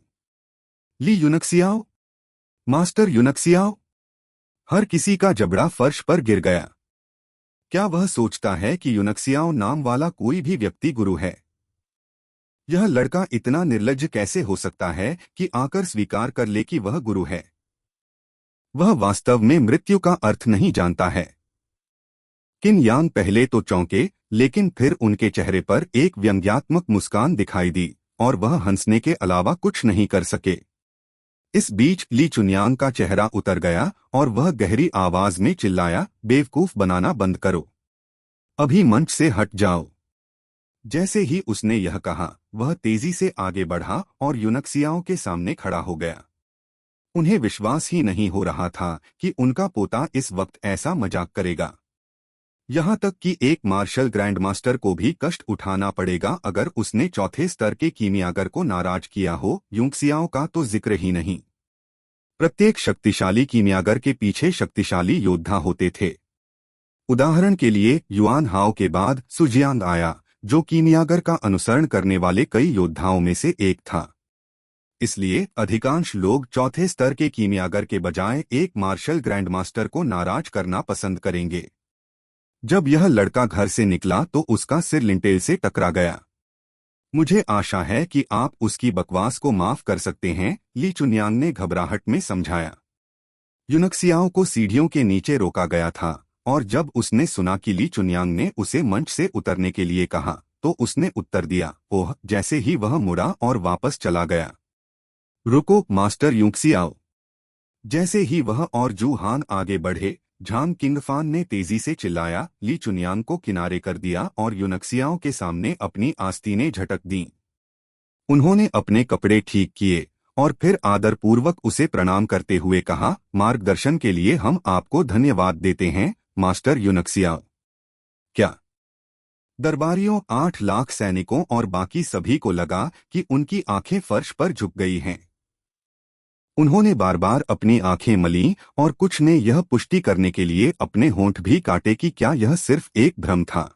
ली यूनक्सियाओ, मास्टर यूनक्सियाओ। हर किसी का जबड़ा फर्श पर गिर गया। क्या वह सोचता है कि यूनक्सियाओ नाम वाला कोई भी व्यक्ति गुरु है? यह लड़का इतना निर्लज्ज कैसे हो सकता है कि आकर स्वीकार कर ले कि वह गुरु है? वह वास्तव में मृत्यु का अर्थ नहीं जानता है। किन यांग पहले तो चौंके, लेकिन फिर उनके चेहरे पर एक व्यंग्यात्मक मुस्कान दिखाई दी और वह हंसने के अलावा कुछ नहीं कर सके। इस बीच ली चुनयांग का चेहरा उतर गया और वह गहरी आवाज में चिल्लाया, बेवकूफ बनाना बंद करो। अभी मंच से हट जाओ। जैसे ही उसने यह कहा, वह तेजी से आगे बढ़ा और यूनक्सियाओ के सामने खड़ा हो गया। उन्हें विश्वास ही नहीं हो रहा था कि उनका पोता इस वक्त ऐसा मजाक करेगा। यहाँ तक कि एक मार्शल ग्रैंडमास्टर को भी कष्ट उठाना पड़ेगा अगर उसने चौथे स्तर के कीमियागर को नाराज किया हो। यूनक्सियाओ का तो जिक्र ही नहीं। प्रत्येक शक्तिशाली कीमियागर के पीछे शक्तिशाली योद्धा होते थे। उदाहरण के लिए युआन हाओ के बाद सुजियांग आया, जो कीमियागर का अनुसरण करने वाले कई योद्धाओं में से एक था। इसलिए अधिकांश लोग चौथे स्तर के कीमियागर के बजाय एक मार्शल ग्रैंडमास्टर को नाराज करना पसंद करेंगे। जब यह लड़का घर से निकला तो उसका सिर लिंटेल से टकरा गया। मुझे आशा है कि आप उसकी बकवास को माफ कर सकते हैं, ली चुनयांग ने घबराहट में समझाया। यूनक्सियाओ को सीढ़ियों के नीचे रोका गया था और जब उसने सुना कि ली चुनयांग ने उसे मंच से उतरने के लिए कहा तो उसने उत्तर दिया, ओह। जैसे ही वह मुड़ा और वापस चला गया। रुको मास्टर यूक्सियाओ। जैसे ही वह और जू हान आगे बढ़े, झांग किंगफान ने तेजी से चिल्लाया, ली चुनयांग को किनारे कर दिया और यूनक्सियाओं के सामने अपनी आस्तीनें झटक दीं। उन्होंने अपने कपड़े ठीक किए और फिर आदरपूर्वक उसे प्रणाम करते हुए कहा, मार्गदर्शन के लिए हम आपको धन्यवाद देते हैं मास्टर यूनक्सियाओ। क्या? दरबारियों, 8 लाख सैनिकों और बाकी सभी को लगा कि उनकी आंखें फर्श पर झुक गई हैं। उन्होंने बार बार अपनी आंखें मलीं और कुछ ने यह पुष्टि करने के लिए अपने होंठ भी काटे कि क्या यह सिर्फ एक भ्रम था।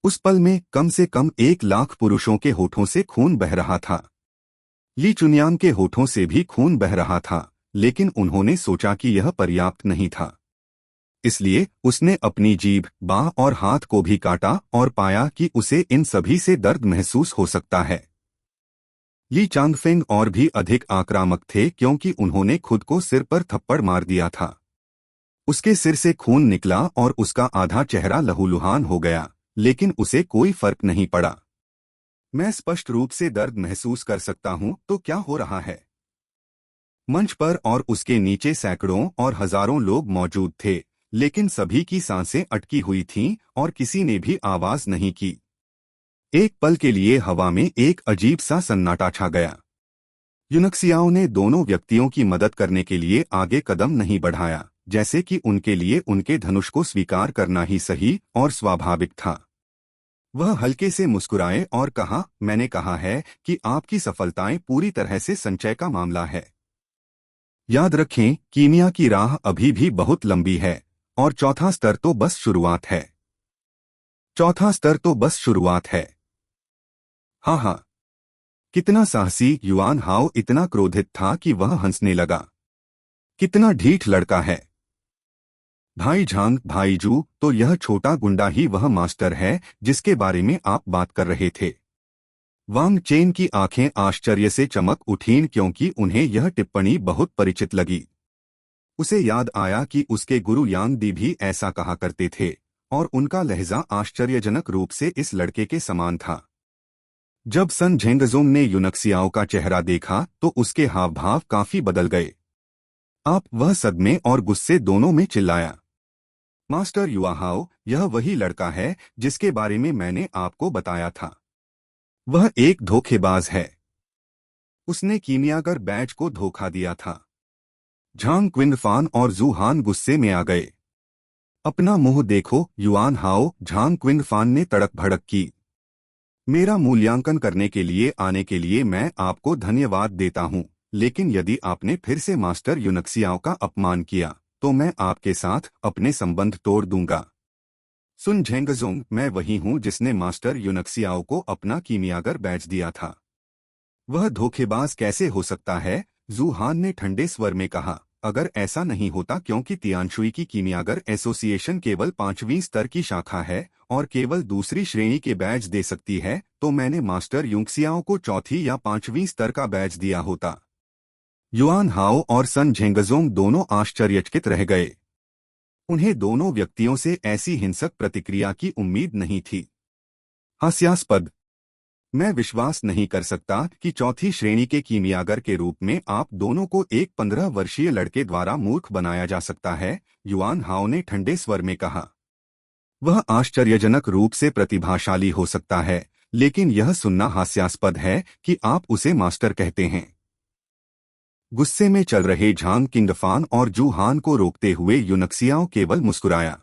उस पल में कम से कम 1 लाख पुरुषों के होठों से खून बह रहा था। ली चुनयांग के होठों से भी खून बह रहा था, लेकिन उन्होंने सोचा कि यह पर्याप्त नहीं था। इसलिए उसने अपनी जीभ, बाह और हाथ को भी काटा और पाया कि उसे इन सभी से दर्द महसूस हो सकता है। ली चांगफेंग और भी अधिक आक्रामक थे क्योंकि उन्होंने खुद को सिर पर थप्पड़ मार दिया था। उसके सिर से खून निकला और उसका आधा चेहरा लहूलुहान हो गया, लेकिन उसे कोई फर्क नहीं पड़ा। मैं स्पष्ट रूप से दर्द महसूस कर सकता हूं, तो क्या हो रहा है? मंच पर और उसके नीचे सैकड़ों और हजारों लोग मौजूद थे, लेकिन सभी की सांसें अटकी हुई थीं और किसी ने भी आवाज नहीं की। एक पल के लिए हवा में एक अजीब सा सन्नाटा छा गया। यूनक्सियाओं ने दोनों व्यक्तियों की मदद करने के लिए आगे कदम नहीं बढ़ाया, जैसे कि उनके लिए उनके धनुष को स्वीकार करना ही सही और स्वाभाविक था। वह हल्के से मुस्कुराए और कहा, मैंने कहा है कि आपकी सफलताएं पूरी तरह से संचय का मामला है। याद रखें, कीमिया की राह अभी भी बहुत लंबी है और चौथा स्तर तो बस शुरुआत है। चौथा स्तर तो बस शुरुआत है। हाँ हाँ। कितना साहसी! युआन हाओ इतना क्रोधित था कि वह हंसने लगा। कितना ढीठ लड़का है। भाई झांग, भाई जू, तो यह छोटा गुंडा ही वह मास्टर है जिसके बारे में आप बात कर रहे थे। वांग चेन की आंखें आश्चर्य से चमक उठीं क्योंकि उन्हें यह टिप्पणी बहुत परिचित लगी। उसे याद आया कि उसके गुरु यांग दी भी ऐसा कहा करते थे और उनका लहजा आश्चर्यजनक रूप से इस लड़के के समान था। जब सन झेंगजोंग ने यूनक्सियाओं का चेहरा देखा तो उसके हाव भाव काफी बदल गए। वह सदमे और गुस्से दोनों में चिल्लाया, मास्टर युआहाओ, यह वही लड़का है जिसके बारे में मैंने आपको बताया था। वह एक धोखेबाज है। उसने कीमियागर बैच को धोखा दिया था। झांग क्विंगफान और जू हान गुस्से में आ गए। अपना मुंह देखो युआन हाओ, झांग क्विंगफान ने तड़क भड़क की। मेरा मूल्यांकन करने के लिए आने के लिए मैं आपको धन्यवाद देता हूं, लेकिन यदि आपने फिर से मास्टर यूनक्सियाओं का अपमान किया तो मैं आपके साथ अपने संबंध तोड़ दूंगा। सुन झेंगजोंग, मैं वही हूं जिसने मास्टर यूनक्सियाओं को अपना कीमियागर बैच दिया था। वह धोखेबाज कैसे हो सकता है? जू हान ने ठंडे स्वर में कहा, अगर ऐसा नहीं होता क्योंकि तियानशुई की कीमियागर एसोसिएशन केवल 5वीं स्तर की शाखा है और केवल दूसरी श्रेणी के बैच दे सकती है, तो मैंने मास्टर यूक्सियाओं को चौथी या 5वीं स्तर का बैच दिया होता। युआन हाओ और सन झेंगजोंग दोनों आश्चर्यचकित रह गए। उन्हें दोनों व्यक्तियों से ऐसी हिंसक प्रतिक्रिया की उम्मीद नहीं थी। हास्यास्पद! मैं विश्वास नहीं कर सकता कि चौथी श्रेणी के कीमियागर के रूप में आप दोनों को एक 15 वर्षीय लड़के द्वारा मूर्ख बनाया जा सकता है, युआन हाओ ने ठंडे स्वर में कहा। वह आश्चर्यजनक रूप से प्रतिभाशाली हो सकता है, लेकिन यह सुनना हास्यास्पद है कि आप उसे मास्टर कहते हैं। गुस्से में चल रहे झांग किंगफान और जू हान को रोकते हुए यूनक्सियाओं केवल मुस्कुराया।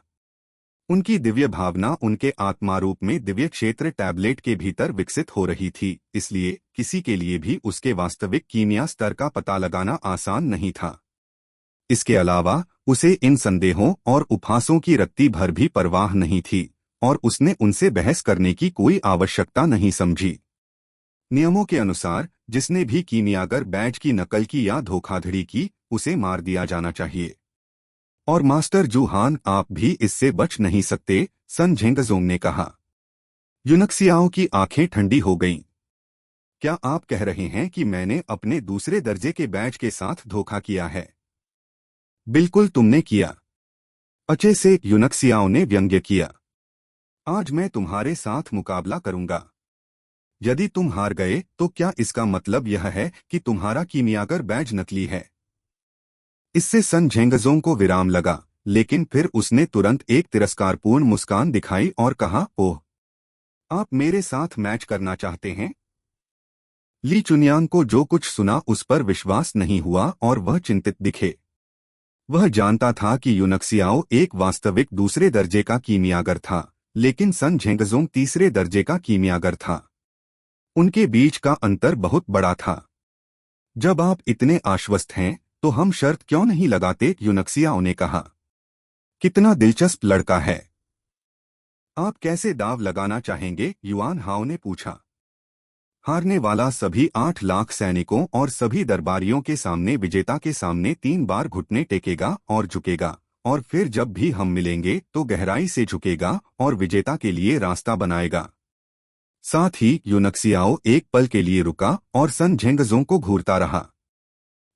उनकी दिव्य भावना उनके आत्मारूप में दिव्य क्षेत्र टैबलेट के भीतर विकसित हो रही थी, इसलिए किसी के लिए भी उसके वास्तविक कीमिया स्तर का पता लगाना आसान नहीं था। इसके अलावा उसे इन संदेहों और उपहासों की रत्ती भर भी परवाह नहीं थी और उसने उनसे बहस करने की कोई आवश्यकता नहीं समझी। नियमों के अनुसार जिसने भी कीमियागर बैच की नकल की या धोखाधड़ी की, उसे मार दिया जाना चाहिए। और मास्टर जू हान, आप भी इससे बच नहीं सकते, सन झेंगजोंग ने कहा। यूनक्सियाओं की आंखें ठंडी हो गईं। क्या आप कह रहे हैं कि मैंने अपने दूसरे दर्जे के बैच के साथ धोखा किया है? बिल्कुल तुमने किया। अच्छे से यूनक्सियाओ ने व्यंग्य किया। आज मैं तुम्हारे साथ मुकाबला करूंगा। यदि तुम हार गए तो क्या इसका मतलब यह है कि तुम्हारा कीमियागर बैज नकली है? इससे सन झेंगजोंग को विराम लगा, लेकिन फिर उसने तुरंत एक तिरस्कारपूर्ण मुस्कान दिखाई और कहा, ओह, आप मेरे साथ मैच करना चाहते हैं? ली चुनियांग को जो कुछ सुना उस पर विश्वास नहीं हुआ और वह चिंतित दिखे। वह जानता था कि यूनक्सियाओ एक वास्तविक दूसरे दर्जे का कीमियागर था, लेकिन सन झेंगजोंग तीसरे दर्जे का कीमियागर था। उनके बीच का अंतर बहुत बड़ा था। जब आप इतने आश्वस्त हैं तो हम शर्त क्यों नहीं लगाते? यूनक्सियाओ ने कहा। कितना दिलचस्प लड़का है। आप कैसे दाव लगाना चाहेंगे? युआन हाओ ने पूछा। हारने वाला सभी 8 लाख सैनिकों और सभी दरबारियों के सामने विजेता के सामने 3 बार घुटने टेकेगा और झुकेगा, और फिर जब भी हम मिलेंगे तो गहराई से झुकेगा और विजेता के लिए रास्ता बनाएगा। साथ ही यूनक्सियाओ एक पल के लिए रुका और सन झेंगजोंग को घूरता रहा।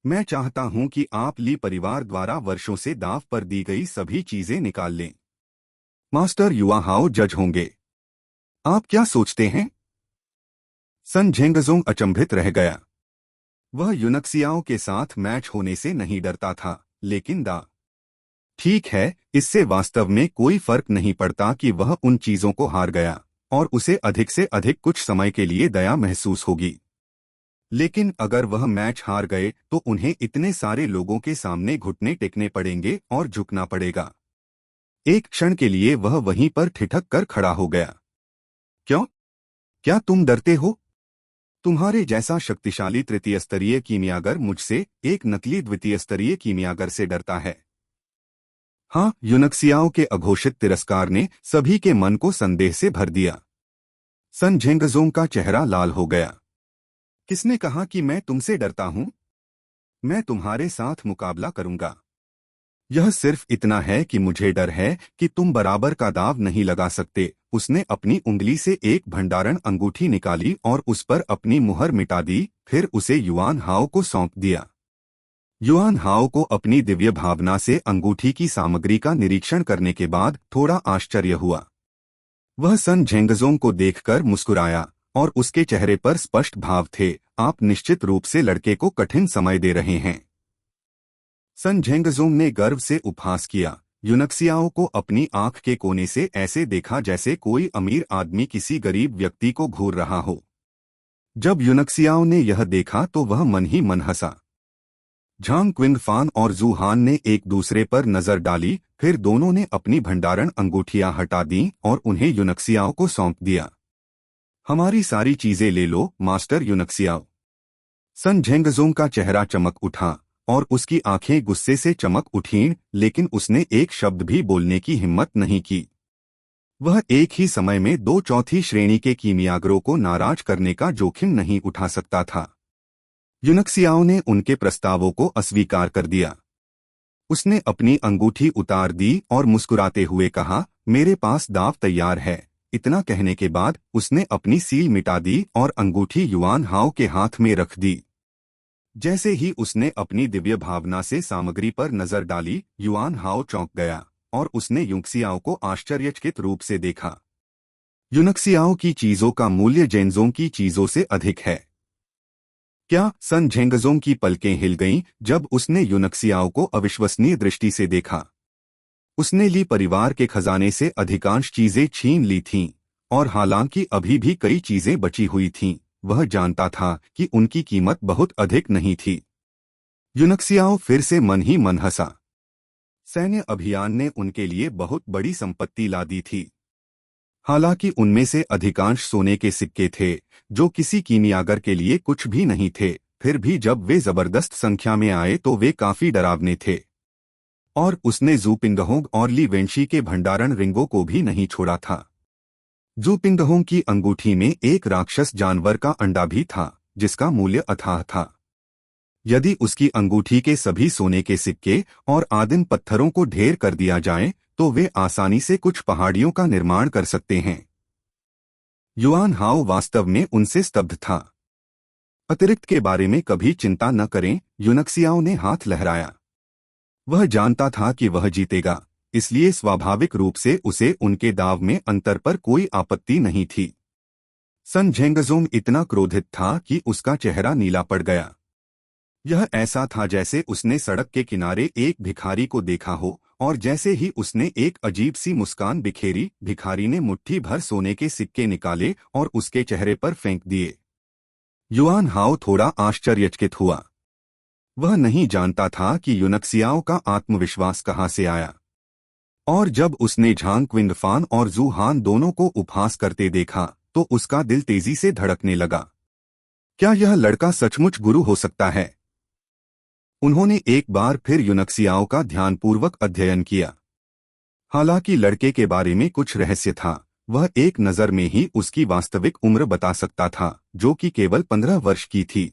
मैं चाहता हूं कि आप ली परिवार द्वारा वर्षों से दांव पर दी गई सभी चीजें निकाल लें। मास्टर युआ हाओ जज होंगे। आप क्या सोचते हैं? सन झेंगजोंग अचंभित रह गया। वह यूनक्सियाओ के साथ मैच होने से नहीं डरता था, लेकिन ठीक है, इससे वास्तव में कोई फर्क नहीं पड़ता कि वह उन चीजों को हार गया और उसे अधिक से अधिक कुछ समय के लिए दया महसूस होगी। लेकिन अगर वह मैच हार गए तो उन्हें इतने सारे लोगों के सामने घुटने टेकने पड़ेंगे और झुकना पड़ेगा। एक क्षण के लिए वह वहीं पर ठिठक कर खड़ा हो गया। क्यों? क्या तुम डरते हो? तुम्हारे जैसा शक्तिशाली तृतीय स्तरीय कीमियागर मुझसे, एक नकली द्वितीय स्तरीय कीमियागर से डरता है। हाँ, यूनक्सियाओ के अघोषित तिरस्कार ने सभी के मन को संदेह से भर दिया। सन झेंगजोंग का चेहरा लाल हो गया। किसने कहा कि मैं तुमसे डरता हूं? मैं तुम्हारे साथ मुकाबला करूंगा। यह सिर्फ इतना है कि मुझे डर है कि तुम बराबर का दाव नहीं लगा सकते। उसने अपनी उंगली से एक भंडारण अंगूठी निकाली और उस पर अपनी मुहर मिटा दी, फिर उसे युआन हाओ को सौंप दिया। युआन हाओ को अपनी दिव्य भावना से अंगूठी की सामग्री का निरीक्षण करने के बाद थोड़ा आश्चर्य हुआ। वह सन झेंगजोंग को देखकर मुस्कुराया और उसके चेहरे पर स्पष्ट भाव थे, आप निश्चित रूप से लड़के को कठिन समय दे रहे हैं। सन झेंगजोंग ने गर्व से उपहास किया। यूनक्सियाओ को अपनी आंख के कोने से ऐसे देखा जैसे कोई अमीर आदमी किसी गरीब व्यक्ति को घूर रहा हो। जब यूनक्सियाओ ने यह देखा तो वह मन ही मन हंसा। झांग क्विंगफान और जू हान ने एक दूसरे पर नजर डाली, फिर दोनों ने अपनी भंडारण अंगूठियां हटा दी और उन्हें यूनक्सियाओ को सौंप दिया। हमारी सारी चीजें ले लो, मास्टर यूनक्सियाओ। सन झेंगजोंग का चेहरा चमक उठा और उसकी आंखें गुस्से से चमक उठीं, लेकिन उसने एक शब्द भी बोलने की हिम्मत नहीं की। वह एक ही समय में 2 चौथी श्रेणी के कीमियागरों को नाराज करने का जोखिम नहीं उठा सकता था। यूनक्सियाओ ने उनके प्रस्तावों को अस्वीकार कर दिया। उसने अपनी अंगूठी उतार दी और मुस्कुराते हुए कहा, मेरे पास दाव तैयार है। इतना कहने के बाद उसने अपनी सील मिटा दी और अंगूठी युआन हाओ के हाथ में रख दी। जैसे ही उसने अपनी दिव्य भावना से सामग्री पर नजर डाली, युआन हाओ चौंक गया और उसने यूनक्सियाओ को आश्चर्यचकित रूप से देखा। यूनक्सियाओ की चीजों का मूल्य जेनजोंग की चीजों से अधिक है। क्या? सन झेंगजोंग की पलकें हिल गईं जब उसने यूनक्सियाओ को अविश्वसनीय दृष्टि से देखा। उसने ली परिवार के खजाने से अधिकांश चीजें छीन ली थीं, और हालांकि अभी भी कई चीजें बची हुई थीं, वह जानता था कि उनकी कीमत बहुत अधिक नहीं थी। यूनक्सियाओ फिर से मन ही मन हंसा। सैन्य अभियान ने उनके लिए बहुत बड़ी संपत्ति ला दी थी। हालांकि उनमें से अधिकांश सोने के सिक्के थे, जो किसी कीमियागर के लिए कुछ भी नहीं थे, फिर भी जब वे जबरदस्त संख्या में आए तो वे काफी डरावने थे। और उसने जू पिंगहोंग और ली वेंशी के भंडारण रिंगों को भी नहीं छोड़ा था। जू पिंगहोंग की अंगूठी में एक राक्षस जानवर का अंडा भी था, जिसका मूल्य अथाह था। यदि उसकी अंगूठी के सभी सोने के सिक्के और आदिम पत्थरों को ढेर कर दिया जाए तो वे आसानी से कुछ पहाड़ियों का निर्माण कर सकते हैं। युआन हाओ वास्तव में उनसे स्तब्ध था। अतिरिक्त के बारे में कभी चिंता न करें, यूनक्सियाओ ने हाथ लहराया। वह जानता था कि वह जीतेगा, इसलिए स्वाभाविक रूप से उसे उनके दाव में अंतर पर कोई आपत्ति नहीं थी। सन झेंगजोंग इतना क्रोधित था कि उसका चेहरा नीला पड़ गया। यह ऐसा था जैसे उसने सड़क के किनारे एक भिखारी को देखा हो, और जैसे ही उसने एक अजीब सी मुस्कान बिखेरी, भिखारी ने मुट्ठी भर सोने के सिक्के निकाले और उसके चेहरे पर फेंक दिए। युआन हाओ थोड़ा आश्चर्यचकित हुआ। वह नहीं जानता था कि यूनक्सियाओ का आत्मविश्वास कहाँ से आया। और जब उसने झांग क्विंगफान और जू हान दोनों को उपहास करते देखा तो उसका दिल तेजी से धड़कने लगा। क्या यह लड़का सचमुच गुरु हो सकता है? उन्होंने एक बार फिर यूनक्सियाओ का ध्यानपूर्वक अध्ययन किया। हालांकि लड़के के बारे में कुछ रहस्य था, वह एक नज़र में ही उसकी वास्तविक उम्र बता सकता था, जो कि केवल 15 वर्ष की थी।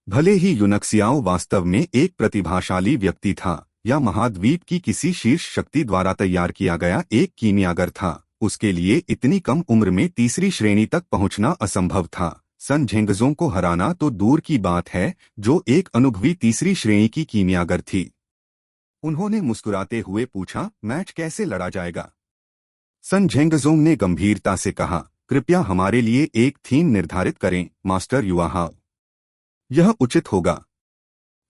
भले ही यूनक्सियाओ वास्तव में एक प्रतिभाशाली व्यक्ति था या महाद्वीप की किसी शीर्ष शक्ति द्वारा तैयार किया गया एक कीमियागर था, उसके लिए इतनी कम उम्र में तीसरी श्रेणी तक पहुंचना असंभव था। सन झेंगजोंग को हराना तो दूर की बात है, जो एक अनुभवी तीसरी श्रेणी की कीमियागर थी। उन्होंने मुस्कुराते हुए पूछा, मैच कैसे लड़ा जाएगा? सन झेंगजोंग ने गंभीरता से कहा, कृपया हमारे लिए एक थीम निर्धारित करें, मास्टर युआहाओ। यह उचित होगा।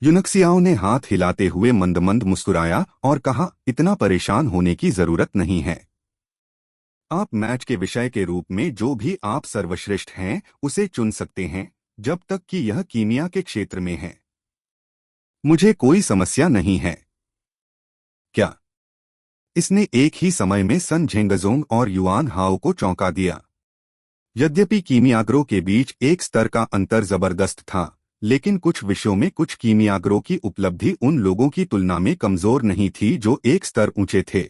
यूनक्सियाओ ने हाथ हिलाते हुए मंद मंद मुस्कुराया और कहा, इतना परेशान होने की जरूरत नहीं है। आप मैच के विषय के रूप में जो भी आप सर्वश्रेष्ठ हैं उसे चुन सकते हैं, जब तक कि यह कीमिया के क्षेत्र में है। मुझे कोई समस्या नहीं है। क्या? इसने एक ही समय में सन झेंगजोंग और युआन हाओ को चौंका दिया। यद्यपि कीमियागरों के बीच एक स्तर का अंतर जबरदस्त था, लेकिन कुछ विषयों में कुछ कीमियागरों की उपलब्धि उन लोगों की तुलना में कमजोर नहीं थी जो एक स्तर ऊंचे थे।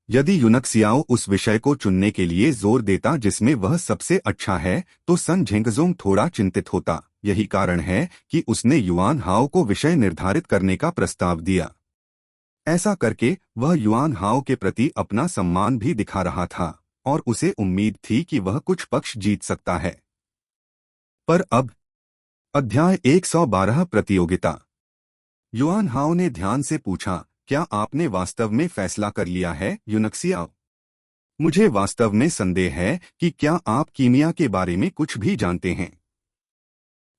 यदि यूनक्सियाओ उस विषय को चुनने के लिए जोर देता जिसमें वह सबसे अच्छा है, तो सन झेंगजोंग थोड़ा चिंतित होता। यही कारण है कि उसने युआन हाओ को विषय निर्धारित करने का प्रस्ताव दिया। ऐसा करके वह युआन हाओ के प्रति अपना सम्मान भी दिखा रहा था और उसे उम्मीद थी कि वह कुछ पक्ष जीत सकता है। पर अब अध्याय 112 प्रतियोगिता। युआन हाओ ने ध्यान से पूछा, क्या आपने वास्तव में फैसला कर लिया है, यूनक्सियाओ? मुझे वास्तव में संदेह है कि क्या आप कीमिया के बारे में कुछ भी जानते हैं।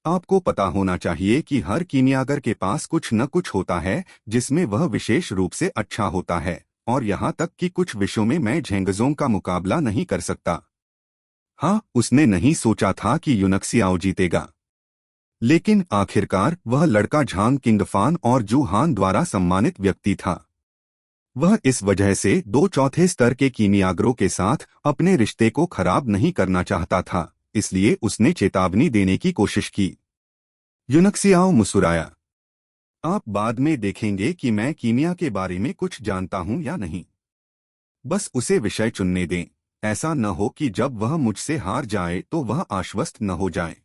आपको पता होना चाहिए कि हर कीमियागर के पास कुछ न कुछ होता है जिसमें वह विशेष रूप से अच्छा होता है, और यहाँ तक कि कुछ विषयों में मैं झेंगजोंग का मुकाबला नहीं कर सकता। हाँ, उसने नहीं सोचा था कि यूनक्सियाओ जीतेगा, लेकिन आखिरकार वह लड़का झांग किंगफान और जू हान द्वारा सम्मानित व्यक्ति था। वह इस वजह से 2/4 स्तर के कीमियागरों के साथ अपने रिश्ते को खराब नहीं करना चाहता था, इसलिए उसने चेतावनी देने की कोशिश की। यूनक्सियाओ मुस्कुराया। आप बाद में देखेंगे कि मैं कीमिया के बारे में कुछ जानता हूं या नहीं। बस उसे विषय चुनने दें। ऐसा न हो कि जब वह मुझसे हार जाए तो वह आश्वस्त न हो जाए।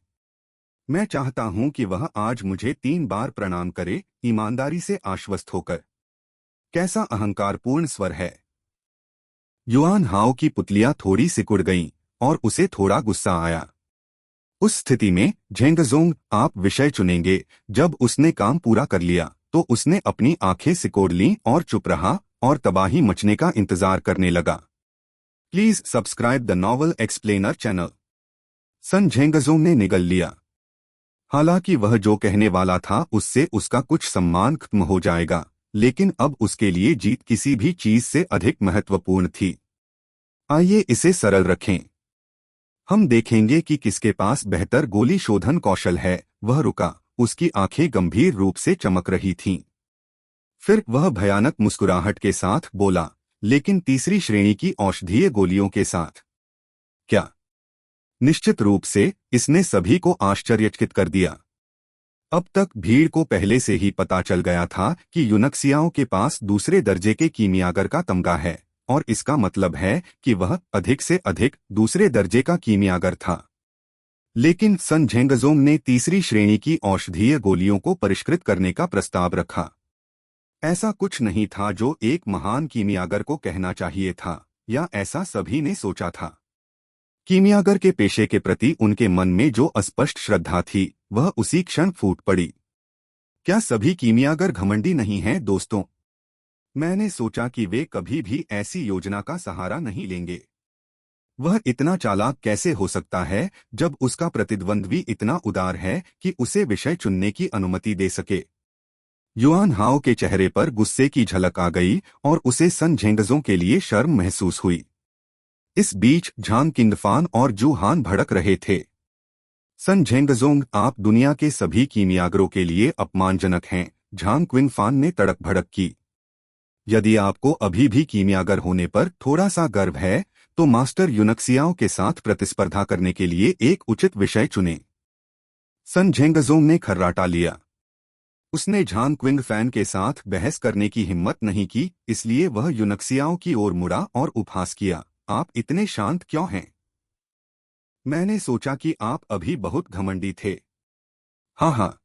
मैं चाहता हूं कि वह आज मुझे 3 बार प्रणाम करे, ईमानदारी से आश्वस्त होकर। कैसा अहंकारपूर्ण स्वर है। युआन हाओ की पुतलियां थोड़ी सिकुड़ गईं और उसे थोड़ा गुस्सा आया। उस स्थिति में झेंगजोंग, आप विषय चुनेंगे। जब उसने काम पूरा कर लिया तो उसने अपनी आंखें सिकोड़ लीं और चुप रहा और तबाही मचने का इंतजार करने लगा। Please subscribe the novel explainer channel. Sun Zhengzong ने निगल लिया। हालांकि वह जो कहने वाला था उससे उसका कुछ सम्मान खत्म हो जाएगा, लेकिन अब उसके लिए जीत किसी भी चीज से अधिक महत्वपूर्ण थी। आइए इसे सरल रखें। हम देखेंगे कि किसके पास बेहतर गोली शोधन कौशल है। वह रुका, उसकी आंखें गंभीर रूप से चमक रही थीं। फिर वह भयानक मुस्कुराहट के साथ बोला, लेकिन तीसरी श्रेणी की औषधीय गोलियों के साथ। क्या? निश्चित रूप से इसने सभी को आश्चर्यचकित कर दिया। अब तक भीड़ को पहले से ही पता चल गया था कि यूनक्सियाओ के पास दूसरे दर्जे के कीमियागर का तमगा है, और इसका मतलब है कि वह अधिक से अधिक दूसरे दर्जे का कीमियागर था। लेकिन सन झेंगजोंग ने तीसरी श्रेणी की औषधीय गोलियों को परिष्कृत करने का प्रस्ताव रखा। ऐसा कुछ नहीं था जो एक महान कीमियागर को कहना चाहिए था, या ऐसा सभी ने सोचा था। कीमियागर के पेशे के प्रति उनके मन में जो अस्पष्ट श्रद्धा थी वह उसी क्षण फूट पड़ी। क्या सभी कीमियागर घमंडी नहीं हैं, दोस्तों? मैंने सोचा कि वे कभी भी ऐसी योजना का सहारा नहीं लेंगे। वह इतना चालाक कैसे हो सकता है जब उसका प्रतिद्वंद्वी इतना उदार है कि उसे विषय चुनने की अनुमति दे सके। युआन हाओ के चेहरे पर गुस्से की झलक आ गई और उसे सन झेंगजों के लिए शर्म महसूस हुई। इस बीच झांग किंगफान और जू हान भड़क रहे थे। सन झेंगजोंग, आप दुनिया के सभी कीमियागरों के लिए अपमानजनक हैं, झांग क्विंगफान ने तड़क भड़क की। यदि आपको अभी भी कीमियागर होने पर थोड़ा सा गर्व है, तो मास्टर यूनक्सियाओं के साथ प्रतिस्पर्धा करने के लिए एक उचित विषय चुनें। सन झेंगजोंग ने खर्राटा लिया। उसने झांग क्विंगफैन के साथ बहस करने की हिम्मत नहीं की, इसलिए वह यूनक्सियाओं की ओर मुड़ा और उपहास किया। आप इतने शांत क्यों हैं? मैंने सोचा कि आप अभी बहुत घमंडी थे। हाँ हाँ,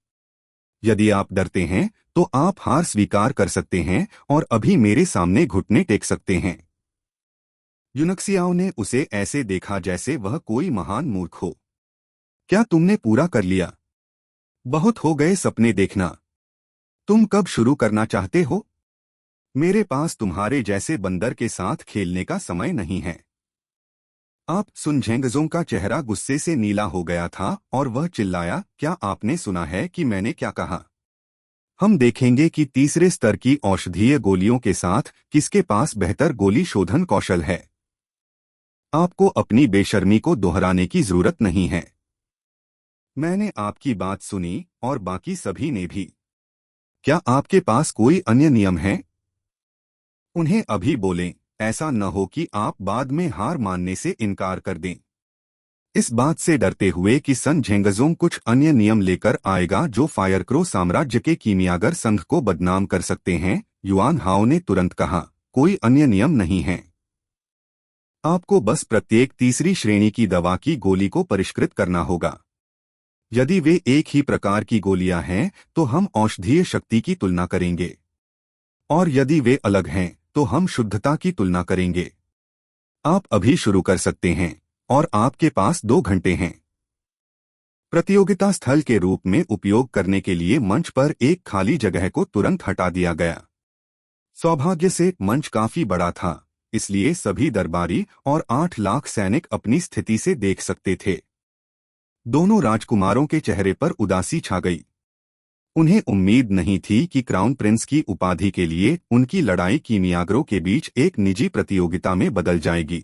यदि आप डरते हैं तो आप हार स्वीकार कर सकते हैं और अभी मेरे सामने घुटने टेक सकते हैं। यूनक्सियाओं ने उसे ऐसे देखा जैसे वह कोई महान मूर्ख हो। क्या तुमने पूरा कर लिया? बहुत हो गए सपने देखना। तुम कब शुरू करना चाहते हो? मेरे पास तुम्हारे जैसे बंदर के साथ खेलने का समय नहीं है। आप सुन झेंगजों का चेहरा गुस्से से नीला हो गया था और वह चिल्लाया, क्या आपने सुना है कि मैंने क्या कहा? हम देखेंगे कि तीसरे स्तर की औषधीय गोलियों के साथ किसके पास बेहतर गोली शोधन कौशल है। आपको अपनी बेशर्मी को दोहराने की जरूरत नहीं है। मैंने आपकी बात सुनी और बाकी सभी ने भी। क्या आपके पास कोई अन्य नियम है? उन्हें अभी बोलें, ऐसा न हो कि आप बाद में हार मानने से इनकार कर दें। इस बात से डरते हुए कि सन झेंगजोंग कुछ अन्य नियम लेकर आएगा जो फायरक्रो साम्राज्य के कीमियागर संघ को बदनाम कर सकते हैं, युआन हाओ ने तुरंत कहा, कोई अन्य नियम नहीं है। आपको बस प्रत्येक तीसरी श्रेणी की दवा की गोली को परिष्कृत करना होगा। यदि वे एक ही प्रकार की गोलियां हैं तो हम औषधीय शक्ति की तुलना करेंगे, और यदि वे अलग हैं तो हम शुद्धता की तुलना करेंगे। आप अभी शुरू कर सकते हैं और आपके पास 2 घंटे हैं। प्रतियोगिता स्थल के रूप में उपयोग करने के लिए मंच पर एक खाली जगह को तुरंत हटा दिया गया। सौभाग्य से मंच काफी बड़ा था, इसलिए सभी दरबारी और 8 लाख सैनिक अपनी स्थिति से देख सकते थे। दोनों राजकुमारों के चेहरे पर उदासी छा गई। उन्हें उम्मीद नहीं थी कि क्राउन प्रिंस की उपाधि के लिए उनकी लड़ाई कीमियागरों के बीच एक निजी प्रतियोगिता में बदल जाएगी।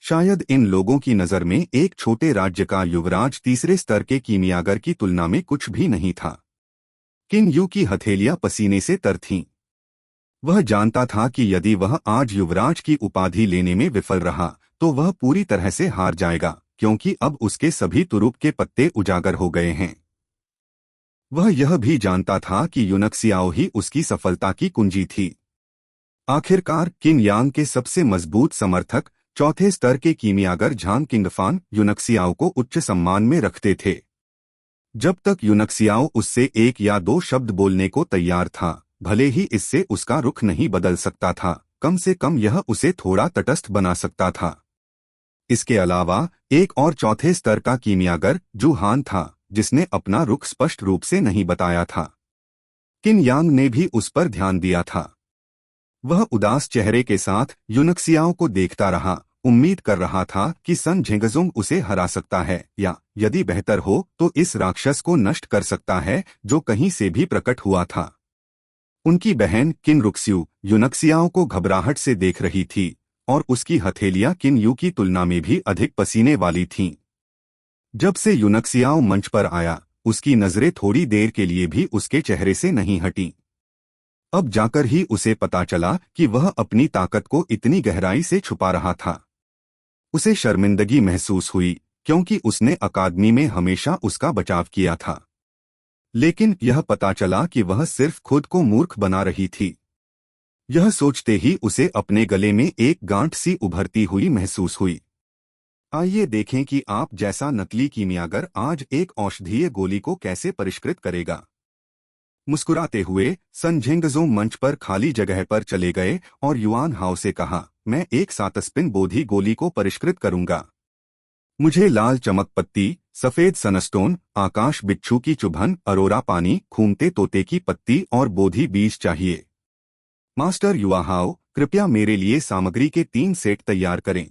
शायद इन लोगों की नजर में एक छोटे राज्य का युवराज तीसरे स्तर के कीमियागर की तुलना में कुछ भी नहीं था। किन यू की हथेलियां पसीने से तर थीं। वह जानता था कि यदि वह आज युवराज की उपाधि लेने में विफल रहा तो वह पूरी तरह से हार जाएगा, क्योंकि अब उसके सभी तुरुप के पत्ते उजागर हो गए हैं। वह यह भी जानता था कि यूनक्सियाओ ही उसकी सफलता की कुंजी थी। आखिरकार किन यांग के सबसे मजबूत समर्थक चौथे स्तर के कीमियागर झांग किंगफान यूनक्सियाओ को उच्च सम्मान में रखते थे। जब तक यूनक्सियाओ उससे 1 या 2 शब्द बोलने को तैयार था, भले ही इससे उसका रुख नहीं बदल सकता था, कम से कम यह उसे थोड़ा तटस्थ बना सकता था। इसके अलावा एक और चौथे स्तर का कीमियागर जू हान था, जिसने अपना रुख स्पष्ट रूप से नहीं बताया था। किन यांग ने भी उस पर ध्यान दिया था। वह उदास चेहरे के साथ यूनक्सियाओ को देखता रहा, उम्मीद कर रहा था कि सन झेंगजोंग उसे हरा सकता है या यदि बेहतर हो तो इस राक्षस को नष्ट कर सकता है जो कहीं से भी प्रकट हुआ था। उनकी बहन किन रुक्स्यू यूनक्सियाओ को घबराहट से देख रही थी और उसकी हथेलियां किन यू की तुलना में भी अधिक पसीने वाली थीं। जब से यूनक्सियाओ मंच पर आया, उसकी नजरें थोड़ी देर के लिए भी उसके चेहरे से नहीं हटीं। अब जाकर ही उसे पता चला कि वह अपनी ताकत को इतनी गहराई से छुपा रहा था। उसे शर्मिंदगी महसूस हुई, क्योंकि उसने अकादमी में हमेशा उसका बचाव किया था। लेकिन यह पता चला कि वह सिर्फ खुद को मूर्ख बना रही थी। यह सोचते ही उसे अपने गले में एक गांठ सी उभरती हुई महसूस हुई। आइए देखें कि आप जैसा नकली कीमियागर आज एक औषधीय गोली को कैसे परिष्कृत करेगा। मुस्कुराते हुए सन झेंगजोंग मंच पर खाली जगह पर चले गए और युआन हाओ से कहा, मैं एक सातस्पिन बोधी गोली को परिष्कृत करूंगा। मुझे लाल चमक पत्ती, सफेद सनस्टोन, आकाश बिच्छू की चुभन, अरोरा पानी, खूमते तोते की पत्ती और बोधी बीज चाहिए। मास्टर युआनहाओ, कृपया मेरे लिए सामग्री के 3 सेट तैयार करें।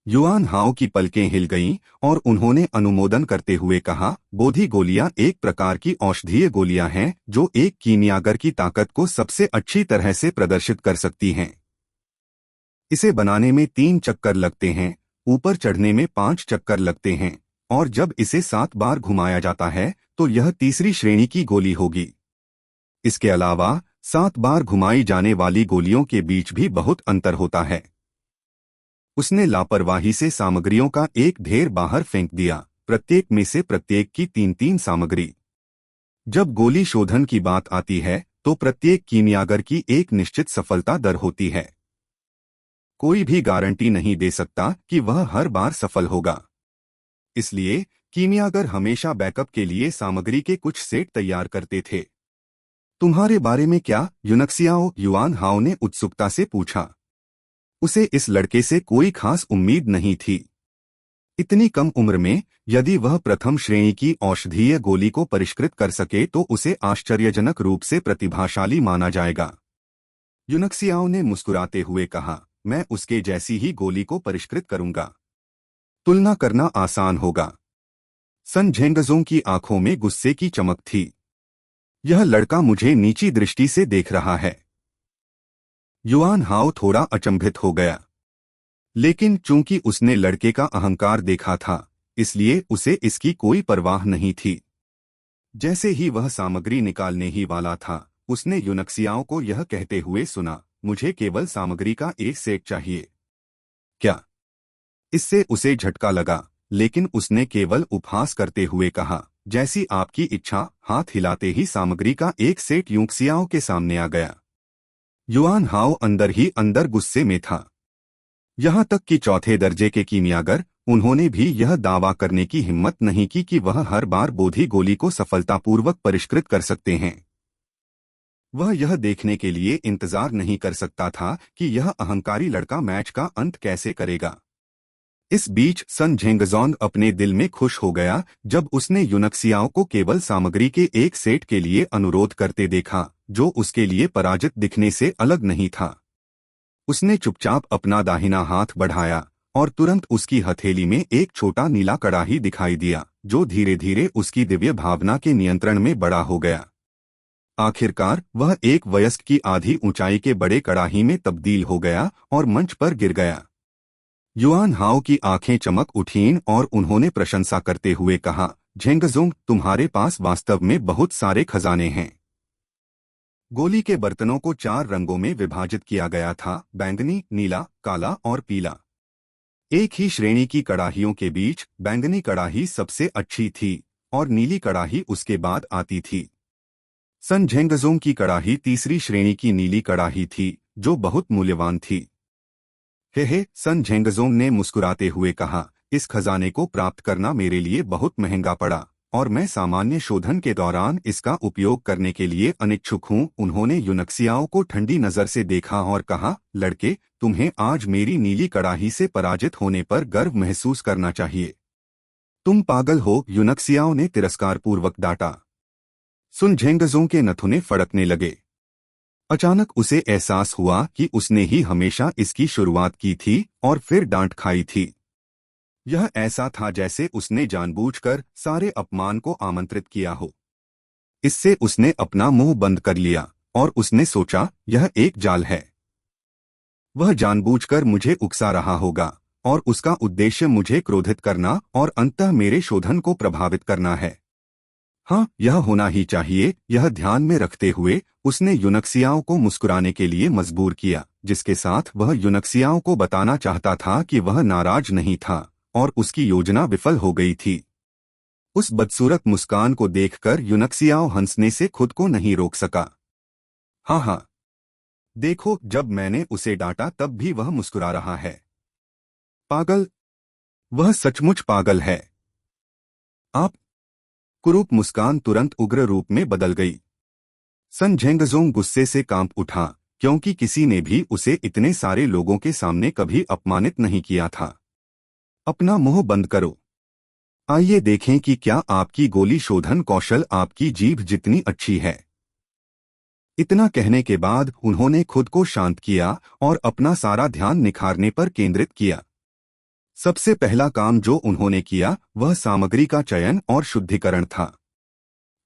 युआनहाओ की पलकें हिल गईं और उन्होंने अनुमोदन करते हुए कहा, बोधि गोलियां एक प्रकार की औषधीय गोलियां हैं जो एक कीमियागर की ताकत को सबसे अच्छी तरह से प्रदर्शित कर सकती हैं। इसे बनाने में 3 चक्कर लगते हैं, ऊपर चढ़ने में 5 चक्कर लगते हैं, और जब इसे 7 बार घुमाया जाता है तो यह तीसरी श्रेणी की गोली होगी। इसके अलावा 7 बार घुमाई जाने वाली गोलियों के बीच भी बहुत अंतर होता है। उसने लापरवाही से सामग्रियों का एक ढेर बाहर फेंक दिया, प्रत्येक में से प्रत्येक की 3-3 सामग्री। जब गोली शोधन की बात आती है तो प्रत्येक कीमियागर की एक निश्चित सफलता दर होती है। कोई भी गारंटी नहीं दे सकता कि वह हर बार सफल होगा। इसलिए कीमियागर हमेशा बैकअप के लिए सामग्री के कुछ सेट तैयार करते थे। तुम्हारे बारे में क्या? युनक्सियाओ युआनहाओ ने उत्सुकता से पूछा। उसे इस लड़के से कोई खास उम्मीद नहीं थी। इतनी कम उम्र में यदि वह प्रथम श्रेणी की औषधीय गोली को परिष्कृत कर सके तो उसे आश्चर्यजनक रूप से प्रतिभाशाली माना जाएगा। युनक्सियाओ ने मुस्कुराते हुए कहा, मैं उसके जैसी ही गोली को परिष्कृत करूंगा। तुलना करना आसान होगा। सन झेंगजोंग की आंखों में गुस्से की चमक थी। यह लड़का मुझे नीची दृष्टि से देख रहा है। युआनहाओ थोड़ा अचंभित हो गया, लेकिन चूंकि उसने लड़के का अहंकार देखा था इसलिए उसे इसकी कोई परवाह नहीं थी। जैसे ही वह सामग्री निकालने ही वाला था उसने युनक्सियाओ को यह कहते हुए सुना, मुझे केवल सामग्री का एक सेट चाहिए। क्या? इससे उसे झटका लगा, लेकिन उसने केवल उपहास करते हुए कहा, जैसी आपकी इच्छा। हाथ हिलाते ही सामग्री का एक सेट युनक्सियाओ के सामने आ गया। युआनहाओ अंदर ही अंदर गुस्से में था। यहां तक कि चौथे दर्जे के कीमियागर उन्होंने भी यह दावा करने की हिम्मत नहीं की कि वह हर बार बोधि गोली को सफलतापूर्वक परिष्कृत कर सकते हैं। वह यह देखने के लिए इंतजार नहीं कर सकता था कि यह अहंकारी लड़का मैच का अंत कैसे करेगा। इस बीच सन झेंगजोंग अपने दिल में खुश हो गया जब उसने युनक्सियाओ को केवल सामग्री के एक सेट के लिए अनुरोध करते देखा, जो उसके लिए पराजित दिखने से अलग नहीं था। उसने चुपचाप अपना दाहिना हाथ बढ़ाया और तुरंत उसकी हथेली में एक छोटा नीला कड़ाही दिखाई दिया, जो धीरे धीरे उसकी दिव्य भावना के नियंत्रण में बड़ा हो गया। आखिरकार वह एक वयस्क की आधी ऊंचाई के बड़े कड़ाही में तब्दील हो गया और मंच पर गिर गया। युआनहाओ की आंखें चमक उठीं और उन्होंने प्रशंसा करते हुए कहा, झेंगजोंग, तुम्हारे पास वास्तव में बहुत सारे खजाने हैं। गोली के बर्तनों को 4 रंगों में विभाजित किया गया था, बैंगनी, नीला, काला और पीला। एक ही श्रेणी की कड़ाहियों के बीच बैंगनी कड़ाही सबसे अच्छी थी और नीली कड़ाही उसके बाद आती थी। सन झेंगजोंग की कड़ाही तीसरी श्रेणी की नीली कड़ाही थी, जो बहुत मूल्यवान थी। हे, सन झेंगजोंग ने मुस्कुराते हुए कहा, इस खजाने को प्राप्त करना मेरे लिए बहुत महंगा पड़ा और मैं सामान्य शोधन के दौरान इसका उपयोग करने के लिए अनिच्छुक हूं। उन्होंने युनक्सियाओ को ठंडी नजर से देखा और कहा, लड़के, तुम्हें आज मेरी नीली कड़ाही से पराजित होने पर गर्व महसूस करना चाहिए। तुम पागल हो, युनक्सियाओ ने तिरस्कारपूर्वक डांटा। सुन झेंगजोंग के नथुने फड़कने लगे। अचानक उसे एहसास हुआ कि उसने ही हमेशा इसकी शुरुआत की थी और फिर डांट खाई थी। यह ऐसा था जैसे उसने जानबूझकर सारे अपमान को आमंत्रित किया हो। इससे उसने अपना मुंह बंद कर लिया और उसने सोचा, यह एक जाल है। वह जानबूझकर मुझे उकसा रहा होगा और उसका उद्देश्य मुझे क्रोधित करना और अंततः मेरे शोधन को प्रभावित करना है। हाँ, यह होना ही चाहिए। यह ध्यान में रखते हुए उसने युनक्सियाओ को मुस्कुराने के लिए मजबूर किया, जिसके साथ वह युनक्सियाओ को बताना चाहता था कि वह नाराज नहीं था और उसकी योजना विफल हो गई थी। उस बदसूरत मुस्कान को देखकर युनक्सियाओ हंसने से खुद को नहीं रोक सका। हाँ, देखो, जब मैंने उसे डांटा तब भी वह मुस्कुरा रहा है। पागल! वह सचमुच पागल है। आप? कुरूप मुस्कान तुरंत उग्र रूप में बदल गई। सन झेंगजोंग गुस्से से कांप उठा, क्योंकि किसी ने भी उसे इतने सारे लोगों के सामने कभी अपमानित नहीं किया था। अपना मुंह बंद करो। आइए देखें कि क्या आपकी गोली शोधन कौशल आपकी जीभ जितनी अच्छी है। इतना कहने के बाद उन्होंने खुद को शांत किया और अपना सारा ध्यान निखारने पर केंद्रित किया। सबसे पहला काम जो उन्होंने किया वह सामग्री का चयन और शुद्धिकरण था।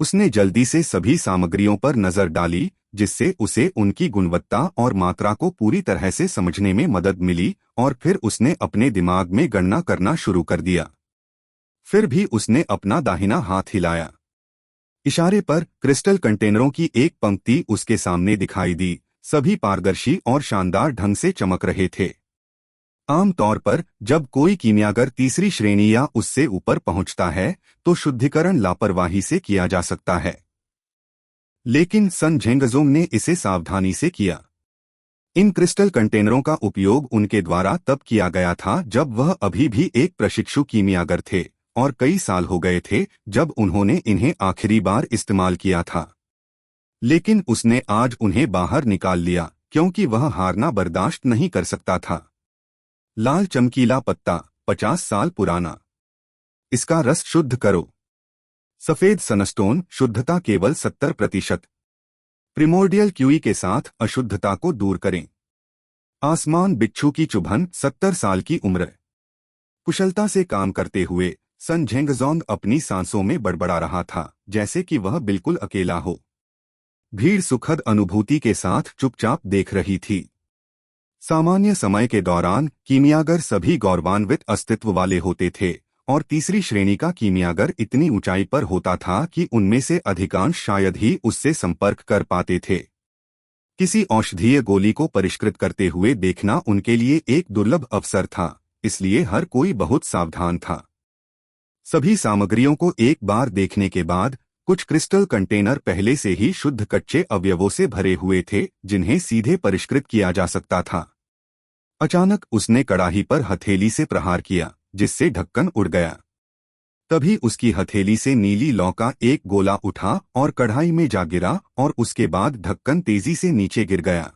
उसने जल्दी से सभी सामग्रियों पर नजर डाली, जिससे उसे उनकी गुणवत्ता और मात्रा को पूरी तरह से समझने में मदद मिली, और फिर उसने अपने दिमाग में गणना करना शुरू कर दिया। फिर भी उसने अपना दाहिना हाथ हिलाया। इशारे पर क्रिस्टल कंटेनरों की एक पंक्ति उसके सामने दिखाई दी। सभी पारदर्शी और शानदार ढंग से चमक रहे थे। आमतौर पर जब कोई कीमियागर तीसरी श्रेणी या उससे ऊपर पहुंचता है तो शुद्धिकरण लापरवाही से किया जा सकता है, लेकिन सन झेंगजोंग ने इसे सावधानी से किया। इन क्रिस्टल कंटेनरों का उपयोग उनके द्वारा तब किया गया था जब वह अभी भी एक प्रशिक्षु कीमियागर थे, और कई साल हो गए थे जब उन्होंने इन्हें आखिरी बार इस्तेमाल किया था। लेकिन उसने आज उन्हें बाहर निकाल लिया क्योंकि वह हारना बर्दाश्त नहीं कर सकता था। लाल चमकीला पत्ता, 50 साल पुराना। इसका रस शुद्ध करो। सफेद सनस्टोन, शुद्धता केवल 70%। प्रिमोर्डियल क्यूई के साथ अशुद्धता को दूर करें। आसमान बिच्छू की चुभन, 70 साल की उम्र। कुशलता से काम करते हुए सन झेंगजोंग अपनी सांसों में बड़बड़ा रहा था, जैसे कि वह बिल्कुल अकेला हो। भीड़ सुखद अनुभूति के साथ चुपचाप देख रही थी। सामान्य समय के दौरान कीमियागर सभी गौरवान्वित अस्तित्व वाले होते थे, और तीसरी श्रेणी का कीमियागर इतनी ऊंचाई पर होता था कि उनमें से अधिकांश शायद ही उससे संपर्क कर पाते थे। किसी औषधीय गोली को परिष्कृत करते हुए देखना उनके लिए एक दुर्लभ अवसर था, इसलिए हर कोई बहुत सावधान था। सभी सामग्रियों को एक बार देखने के बाद कुछ क्रिस्टल कंटेनर पहले से ही शुद्ध कच्चे अवयवों से भरे हुए थे, जिन्हें सीधे परिष्कृत किया जा सकता था। अचानक उसने कड़ाही पर हथेली से प्रहार किया, जिससे ढक्कन उड़ गया। तभी उसकी हथेली से नीली लौ का एक गोला उठा और कढ़ाई में जा गिरा, और उसके बाद ढक्कन तेजी से नीचे गिर गया।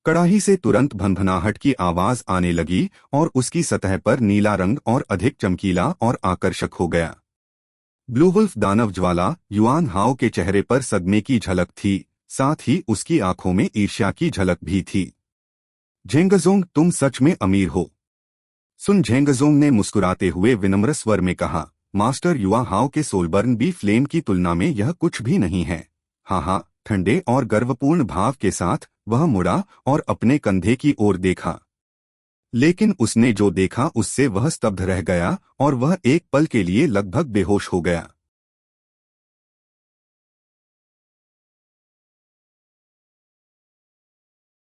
कड़ाही से तुरंत भनभनाहट की आवाज आने लगी और उसकी सतह पर नीला रंग और अधिक चमकीला और आकर्षक हो गया। ब्लूवुल्फ दानव ज्वाला युआन हाओ के चेहरे पर सदमे की झलक थी, साथ ही उसकी आंखों में ईर्ष्या की झलक भी थी। झेंगजोंग, तुम सच में अमीर हो। सुन झेंगजोंग ने मुस्कुराते हुए विनम्र स्वर में कहा, मास्टर युआ हाओ के सोलबर्न बी फ्लेम की तुलना में यह कुछ भी नहीं है। हाँ, ठंडे और गर्वपूर्ण भाव के साथ वह मुड़ा और अपने कंधे की ओर देखा। लेकिन उसने जो देखा उससे वह स्तब्ध रह गया, और वह एक पल के लिए लगभग बेहोश हो गया।